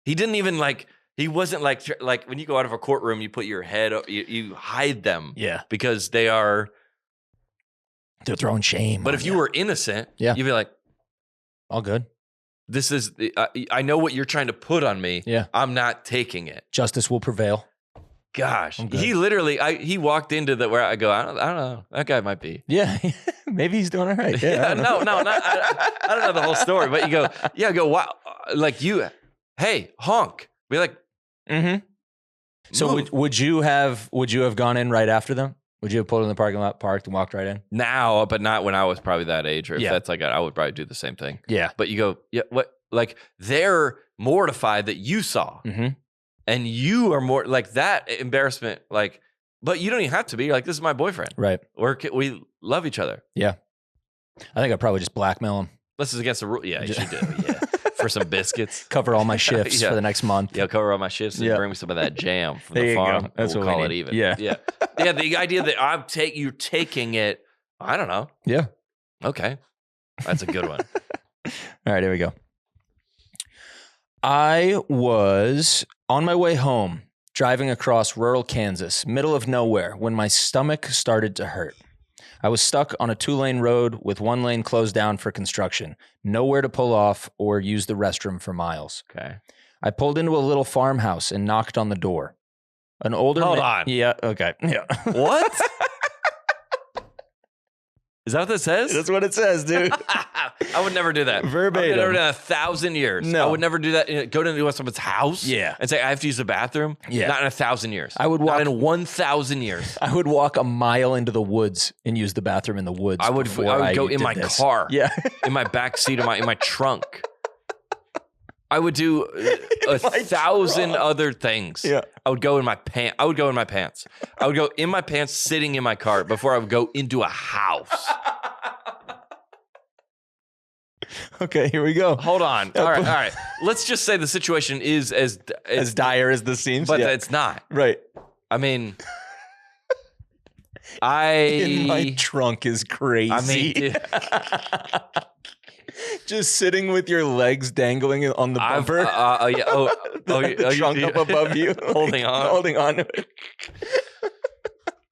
he didn't even like, he wasn't like when you go out of a courtroom, you put your head, you hide them. Yeah. Because they're throwing shame. But if you were innocent, Yeah. you'd be like, all good. this is, I know what you're trying to put on me. Yeah. I'm not taking it. Justice will prevail. Gosh. I'm good. He literally, he walked into where I go, I don't know. That guy might be. Yeah. Maybe he's doing all right. Yeah. I don't know. I don't know the whole story, but you go, wow. Like hey, honk. Be like, Mm-hmm. So move. would you have gone in right after them? Would you have pulled in the parking lot, parked, and walked right in? Now, but not when I was probably that age, or if Yeah. that's like, I would probably do the same thing. Yeah. But you go, yeah, what? Like they're mortified that you saw, Mm-hmm. and you are more like that embarrassment. Like, but you don't even have to be. You're like, this is my boyfriend. Right. We love each other. I think I'd probably just blackmail him. This is against the rule. Yeah, you should do. Yeah, for some biscuits. Cover all my shifts Yeah. for the next month. Yeah, cover all my shifts and Yeah. bring me some of that jam from There the you farm. go. That's we'll what we call it need. even. Yeah. Yeah. The idea that you're taking it. I don't know. Yeah. Okay, that's a good one. All right, here we go. I was on my way home, driving across rural Kansas, middle of nowhere, when my stomach started to hurt. I was stuck on a 2-lane road with 1 lane closed down for construction, nowhere to pull off or use the restroom for miles. Okay. I pulled into a little farmhouse and knocked on the door. An older Hold man. on. Yeah, okay. Yeah. What? Is that what that says? That's what it says, dude. I would never do that. Verbatim. I would never do that in 1,000 years. No. I would never do that. Go to someone's house. Yeah. And say, I have to use the bathroom. Yeah. Not in 1,000 years. I would walk- Not in 1,000 years. I would walk a mile into the woods and use the bathroom in the woods. I would before go in did my this. car. Yeah. In my back seat, in my trunk. I would do my 1,000 trunk. other things. Yeah. I would go in my pants. I would go in my pants. I would go in my pants, sitting in my car before I would go into a house. Okay, here we go. Hold on. All right. Let's just say the situation is as dire as this seems. but yeah. it's not. Right. I mean, In my trunk is crazy. I mean, dude, just sitting with your legs dangling on the I've, bumper. yeah, The trunk up above you. Holding on. Holding on to it.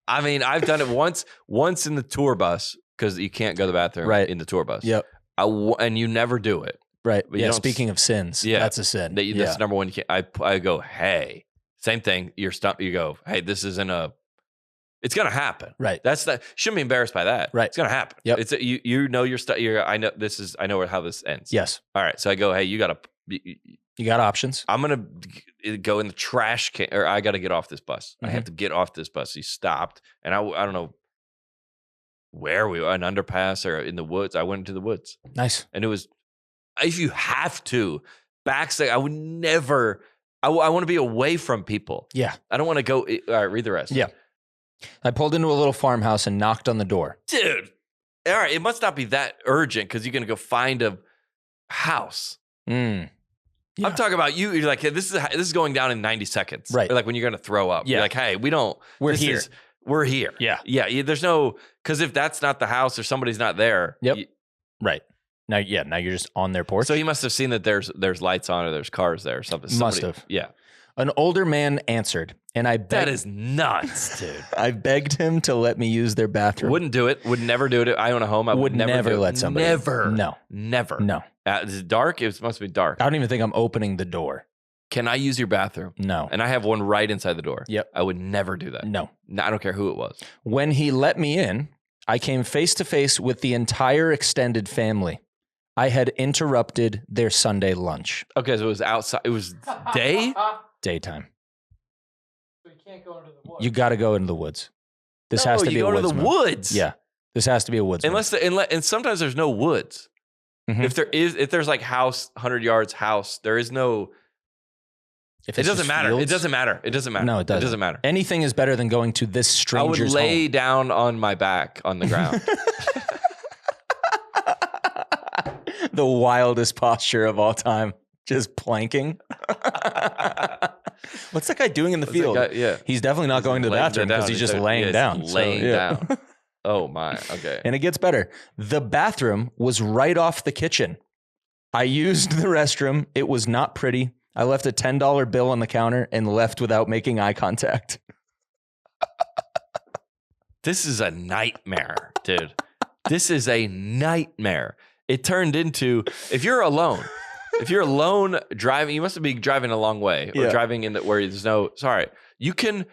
I mean, I've done it once in the tour bus because you can't go to the bathroom Right. in the tour bus. Yep. And you never do it. Right. But you Yeah. don't Speaking of sins, Yeah. that's a sin. That's number one. You can't, I go, hey, same thing. You go, hey, this isn't it's going to happen. Right. Shouldn't be embarrassed by that. Right. It's going to happen. Yep. It's you know your stuff. I know how this ends. Yes. All right. So I go, hey, you got to, You got options. I'm going to go in the trash can, or I got to get off this bus. I Mm-hmm. have to get off this bus. He stopped, and I don't know where we were, an underpass or in the woods. I went into the woods, Nice. and it was, if you have to, backstage, I would never, I want to be away from people. Yeah. I don't want to go, all right, read the rest. Yeah. I pulled into a little farmhouse and knocked on the door. Dude, all right, it must not be that urgent because you're going to go find a house. Yeah. I'm talking about you. You're like, hey, this is going down in 90 seconds. Right. Or like when you're going to throw up. Yeah. You're like, hey, We're here. We're here. Yeah. Yeah. There's no, because if that's not the house or somebody's not there. Yep. Right. Now you're just on their porch. So he must have seen that there's lights on or there's cars there or something. Must have. Yeah. An older man answered, and I begged, That is nuts, dude. I begged him to let me use their bathroom. Wouldn't do it. Would never do it. I own a home. I would never do it. let somebody. Never. No. Never. No. Is it dark? It must be dark. I don't even think I'm opening the door. Can I use your bathroom? No. And I have one right inside the door. Yep. I would never do that. No. I don't care who it was. When he let me in, I came face to face with the entire extended family. I had interrupted their Sunday lunch. Okay, so it was outside. It was day? Daytime. So you can't go into the woods. You got to go into the woods. This has to be you a go to woods the move. woods. Yeah. This has to be a woods move. And sometimes there's no woods. Mhm. If there's like house, 100 yards house, there is no. If It it's doesn't just matter. fields, It doesn't matter. It doesn't matter. No, it doesn't. It doesn't matter. Anything is better than going to this I would stranger's lay home. down on my back on the ground. The wildest posture of all time. Just planking. What's that guy doing in the field? Yeah. He's definitely not going to the laying bathroom down. because he's just laying Yeah, down. he's laying So, yeah. down. Oh my. Okay. And it gets better. The bathroom was right off the kitchen. I used the restroom. It was not pretty. I left a $10 bill on the counter and left without making eye contact. This is a nightmare, dude. This is a nightmare. It turned into, if you're alone driving, you must be driving a long way or Yeah. driving in where there's no, sorry, you can,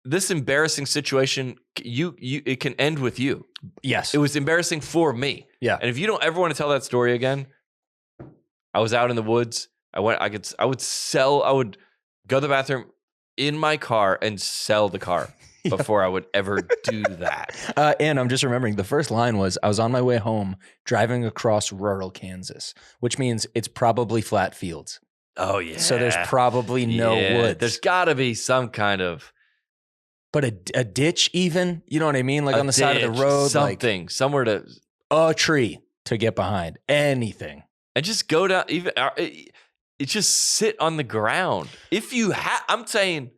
this embarrassing situation, it can end with you. Yes. It was embarrassing for me. Yeah. And if you don't ever want to tell that story again, I was out in the woods. I would go to the bathroom in my car and sell the car before I would ever do that. And I'm just remembering the first line was, I was on my way home driving across rural Kansas, which means it's probably flat fields. Oh yeah. So there's probably no woods. There's got to be some kind of But a ditch even, you know what I mean? Like on the side of the road, something, somewhere to, a tree to get behind, anything. and just go down. Even it just sit on the ground. If you have, I'm saying,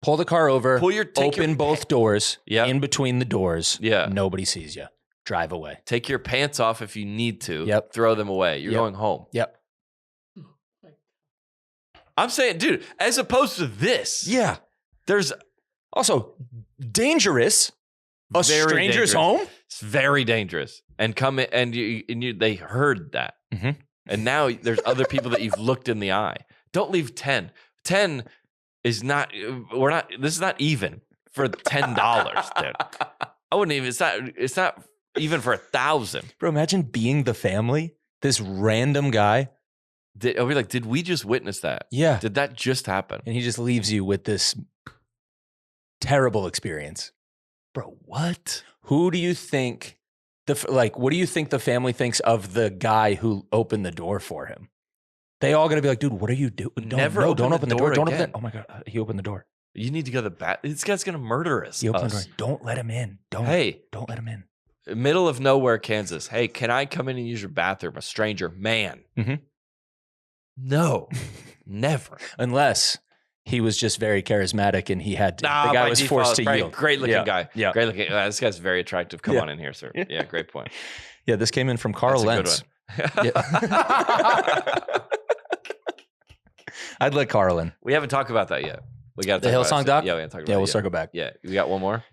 Pull the car over, open both doors, Yep. in between the doors. Yeah. Nobody sees you. Drive away. take your pants off if you need to. Yep. Throw them away. You're Yep. going home. Yep. I'm saying, dude, as opposed to this, Yeah. there's Also, dangerous. A Very stranger's dangerous. home? It's very dangerous. And come in, and they heard that. Mhm. And now there's other people that you've looked in the eye. Don't leave 10. 10 is not, this is not even for $10, dude. I wouldn't even, it's not even for 1,000. Bro, imagine being the family. This random guy. I'll be like, did we just witness that? Yeah. Did that just happen? And he just leaves you with this terrible experience. Bro, what? Who do you think what do you think the family thinks of the guy who opened the door for him? They all gonna be like, dude, what are you doing? Don't open the door. Don't open again. the, oh my God, he opened the door. You need to go to the bath. This guy's going to murder us. He opened the door. Don't let him in. Don't let him in. Middle of nowhere, Kansas. Hey, can I come in and use your bathroom? A stranger, man. Mhm. No, never. Unless he was just very charismatic and he had to. The guy was forced to yield. Great looking Yeah. guy. Yeah. Great looking. This guy's very attractive. Come Yeah. on in here, sir. Yeah, great point. Yeah, this came in from Carl That's a good Lentz. one. I'd let Carl in. We haven't talked about that yet. We got The Hillsong doc? Yeah, we haven't talked about Yeah, it we'll yet. circle back. Yeah, we got one more.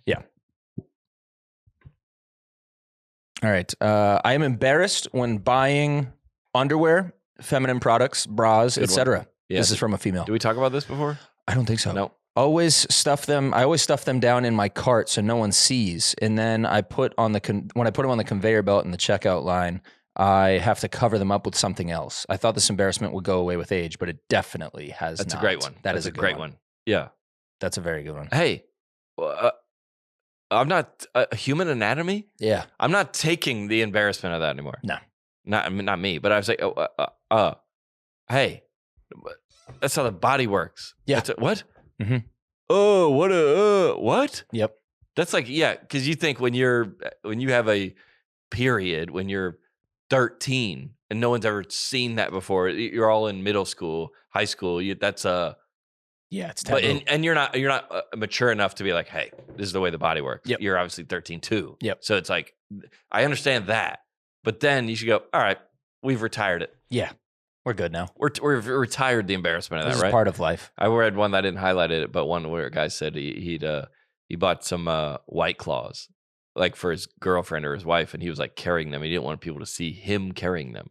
All right. I am embarrassed when buying underwear, feminine products, bras, Good one. etc. Yeah. This is from a female. Did we talk about this before? I don't think so. No. I always stuff them down in my cart so no one sees, and then I put on when I put them on the conveyor belt in the checkout line, I have to cover them up with something else. I thought this embarrassment would go away with age, but it definitely has. That's not. a great one. That's a great one. Yeah. That's a very good one. Hey, I'm not human anatomy. Yeah. I'm not taking the embarrassment of that anymore. No. Not me. But I was like, hey, that's how the body works. Yeah. What? Mhm. Oh, what? What? Yep. That's like, yeah, because you think when you have a period when you're 13 and no one's ever seen that before, you're all in middle school, high school. That's it's but taboo. and you're not mature enough to be like, hey, this is the way the body works. Yep. You're obviously 13 too. Yep. So it's like, I understand that, but then you should go, all right, we've retired it. Yeah, we're good now. We've retired the embarrassment of This that, is right? part of life. I read one that I didn't highlight it, but one where a guy said he bought some White Claws, like for his girlfriend or his wife, and he was like carrying them. He didn't want people to see him carrying them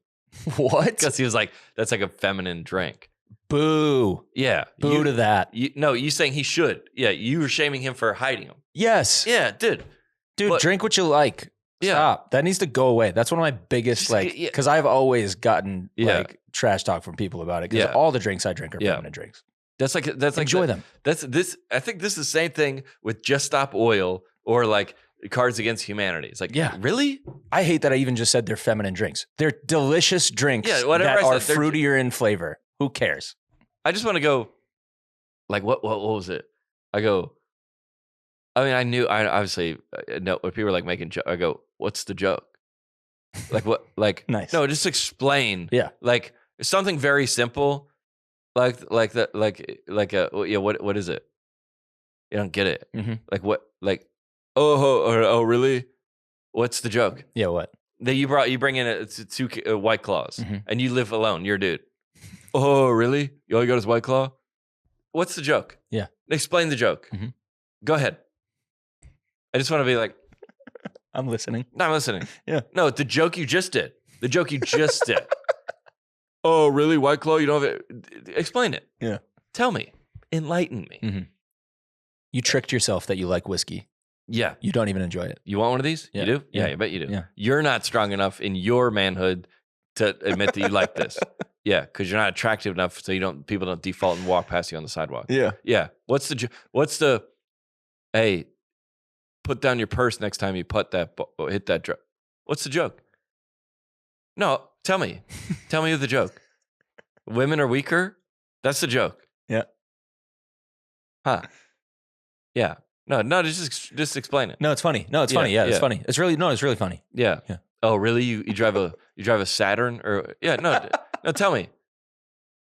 What? because he was like, that's like a feminine drink. Boo. Yeah, Boo to that. You saying he should? Yeah, you were shaming him for hiding them. Yes. Yeah, dude. Dude, But- drink what you like. Yeah. Stop. That needs to go away. That's one of my biggest, Just- like, yeah. because I've always gotten Yeah. like trash talk from people about it. Because Yeah. all the drinks I drink are Yeah. feminine drinks. That's like Enjoy them. That's this. I think this is the same thing with Just Stop Oil or like Cards Against Humanity. It's like, Yeah. really? I hate that I even just said they're feminine drinks. They're delicious drinks Yeah, whatever that I are said, they're- fruitier in flavor. Who cares? I just want to go. Like what was it? I go. I mean, I obviously know when people are like making joke. I go, what's the joke? Like what? Like Nice. No, just explain. Yeah. Like something very simple. Like that. Like yeah. What is it? You don't get it. Mhm. Like what? Like oh really? What's the joke? Yeah, what? That you bring in two White Claws Mhm. and you live alone. You're a dude. Oh really? All you got is White Claw? What's the joke? Yeah. Explain the joke. Mhm. Go ahead. I just want to be like, I'm listening. no, I'm listening. Yeah. No, the joke you just did. The joke you just did. Oh, really? White Claw? You don't have it? Explain it. Yeah. Tell me. Enlighten me. Mhm. You tricked yourself that you like whiskey. Yeah. You don't even enjoy it. You want one of these? Yeah. You do? Yeah, Yeah. I bet you do. Yeah. You're not strong enough in your manhood to admit that you like this. Yeah, because you're not attractive enough, so people don't default and walk past you on the sidewalk. Yeah. Yeah. What's the? Hey, put down your purse next time you hit that drug. What's the joke? No, tell me. Tell me the joke. Women are weaker. That's the joke. Yeah. Huh. Yeah. No. Just explain it. No, it's funny. No, it's Yeah, funny. Yeah, it's yeah. funny. It's really funny. Yeah. Yeah. Oh, really? You drive a Saturn or yeah? No. No. Tell me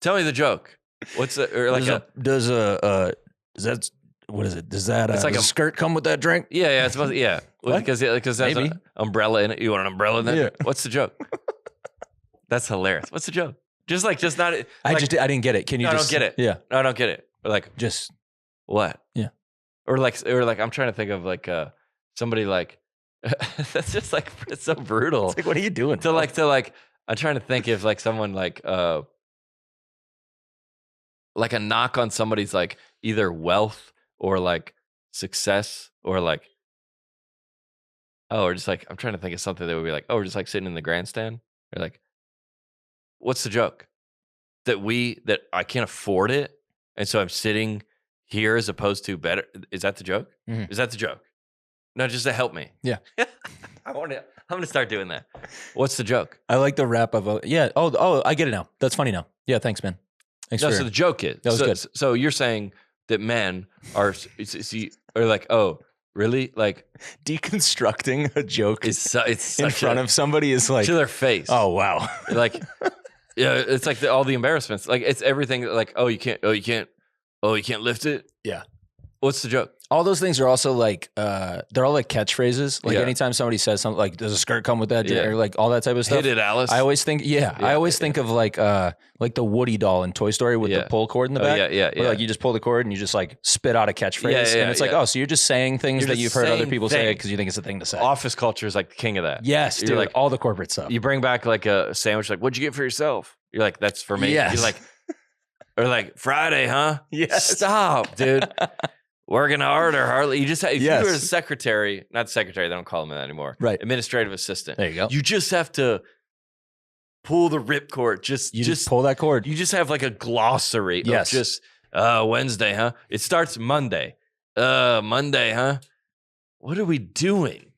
the joke. What's the or like does that what is it? Does that It's like does a- a skirt come with that drink? yeah. It's supposed to, yeah. Well, What? because that's Maybe. an umbrella in it. You want an umbrella in that? Yeah. What's the joke? That's hilarious. What's the joke? Just not. I like, didn't get it. Can you No, I just don't get it. Yeah. No, I don't get it. Or like Just what? Yeah. Or like I'm trying to think of like somebody like that's just like it's so brutal. it's like, what are you doing? to like I'm trying to think if like someone like a knock on somebody's like either wealth or like success or like or just like I'm trying to think of something that would be like, oh, we're just like sitting in the grandstand. Or like, what's the joke? That I can't afford it, and so I'm sitting here as opposed to better. Is that the joke? Mhm. Is that the joke? No, just to help me. Yeah. I'm gonna start doing that. What's the joke? I like the wrap of yeah. Oh, I get it now. That's funny now. Yeah, thanks, man. Thanks No, for so the joke is That was so, good. So you're saying that men are like, oh, really? Like deconstructing a joke it's in front of somebody is like, to their face. oh wow. like yeah, it's like all the embarrassments. Like it's everything. Like you can't lift it. Yeah. What's the joke? All those things are also like they're all like catchphrases. Like Yeah. anytime somebody says something like "Does a skirt come with that?" Yeah. or like all that type of stuff. Hit it, Alice. I always think, Yeah, I always think of like the Woody doll in Toy Story with Yeah. the pull cord in the Oh, back. yeah. Where, like you just pull the cord and you just like spit out a catchphrase, Yeah, and it's like, yeah. oh, so you're just saying things You're that just you've heard other saying people say things. because you think it's a thing to say. Office culture is like the king of that. Yes, You're dude. like- All the corporate stuff. You bring back like a sandwich. Like, what'd you get for yourself? You're like, that's for me. Yes. You're like, or like Friday, huh? Yes. Stop, dude. Working hard or hardly. You just if Yes. you were a secretary, not secretary, they don't call them that anymore. Right. Administrative assistant. There you go. You just have to pull the ripcord. You just pull that cord. You just have like a glossary Yes. of just Wednesday, huh? It starts Monday. Monday, huh? What are we doing?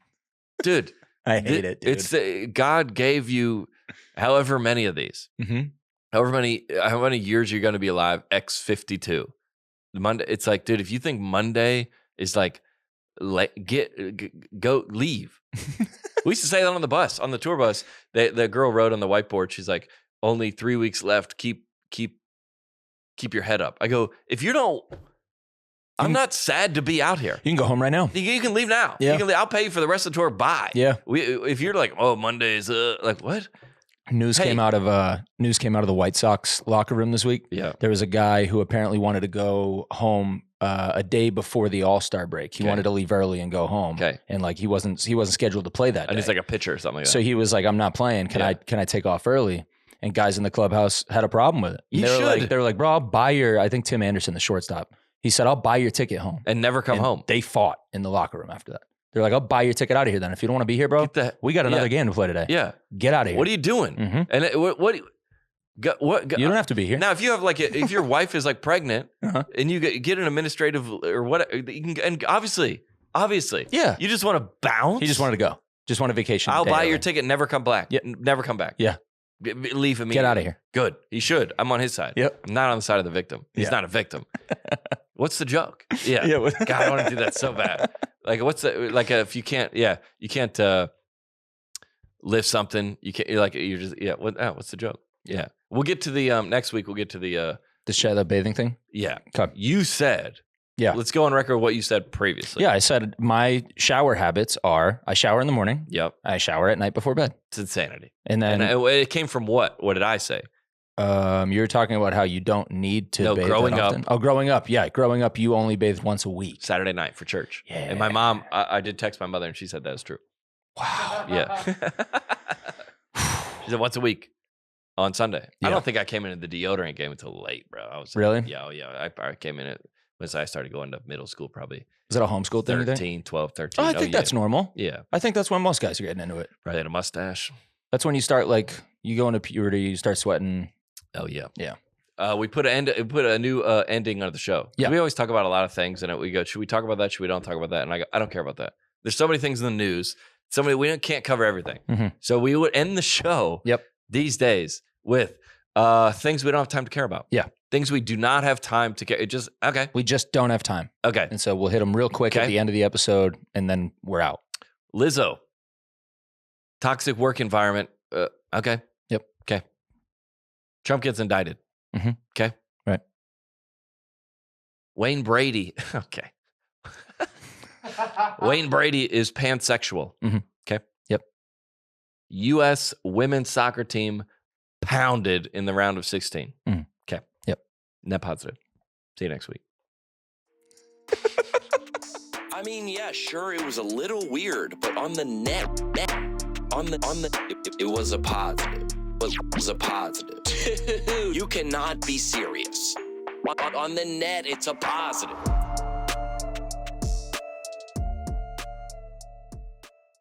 Dude. I hate it, dude. It's God gave you however many of these. Mhm. How many years you're going to be alive, X 52. Monday, it's like, dude, if you think Monday is like Go leave. We used to say that on the bus, on the tour bus. The girl wrote on the whiteboard. She's like, "Only 3 weeks left. Keep your head up." I go, if you don't, I'm not sad to be out here. You can go home right now. You can leave now. Yeah. I'll pay you for the rest of the tour. Bye. Yeah. If you're like, oh, Mondays, like what? News came out of the White Sox locker room this week. Yeah. There was a guy who apparently wanted to go home a day before the All-Star break. He wanted to leave early and go home. Okay. And like he wasn't scheduled to play that day. And he's like a pitcher or something like that. So he was like, I'm not playing. Can I take off early? And guys in the clubhouse had a problem with it. They were like, bro, I'll buy your, I think Tim Anderson, the shortstop, he said, I'll buy your ticket home. And never come home. They fought in the locker room after that. They're like, I'll buy your ticket out of here then. If you don't want to be here, bro, we got another game to play today. Yeah. Get out of here. What are you doing? Mm-hmm. And what you don't have to be here. Now, if you have like, if your wife is like pregnant and you get an administrative or what, you can, and obviously, yeah, you just want to bounce. He just wanted to go. Just want a vacation. I'll buy your ticket. Never come back. Yeah. Never come back. Yeah. Leave immediately. Get out of here. Good. He should. I'm on his side. Yep. I'm not on the side of the victim. He's not a victim. What's the joke? Yeah. Yeah. God, I want to do that so bad. Like, what's the, like, if you can't, you can't lift something. You can't, you're just, what's the joke? Yeah. We'll get to the, next week, we'll get to the bathing thing. Yeah. Okay. You said, let's go on record what you said previously. Yeah. I said my shower habits are I shower in the morning. Yep. I shower at night before bed. It's insanity. And then it came from what? What did I say? You're talking about how you don't need to bathe growing that up. often. Oh, growing up. Yeah. Growing up, you only bathed once a week. Saturday night for church. Yeah. And my mom, I did text my mother and she said that is true. Wow. Yeah. She said once a week on Sunday. Yeah. I don't think I came into the deodorant game until late, bro. I was Really? Yeah. I came in once I started going to middle school, probably. Is that a homeschool thing? 13, 12, 13. Oh, I think that's normal. Yeah. I think that's when most guys are getting into it. Probably had a mustache. That's when you start you go into puberty, you start sweating. Oh, yeah. Yeah. We put a new ending on the show. Yeah. We always talk about a lot of things, and we go, should we talk about that? Should we don't talk about that? And I go, I don't care about that. There's so many things in the news. We can't cover everything. Mm-hmm. So we would end the show these days with things we don't have time to care about. Yeah. Things we do not have time to care. It just, okay. We just don't have time. Okay. And so we'll hit them real quick at the end of the episode, and then we're out. Lizzo. Toxic work environment. Okay. Yep. Okay. Trump gets indicted. Mm-hmm. Okay. Right. Wayne Brady. Okay. Wayne Brady is pansexual. Mm-hmm. Okay. Yep. U.S. women's soccer team pounded in the round of 16. Mm-hmm. Okay. Yep. Net positive. See you next week. I mean, yeah, sure, it was a little weird, but on the net, it was a positive. It was a positive. You cannot be serious. On the net, it's a positive.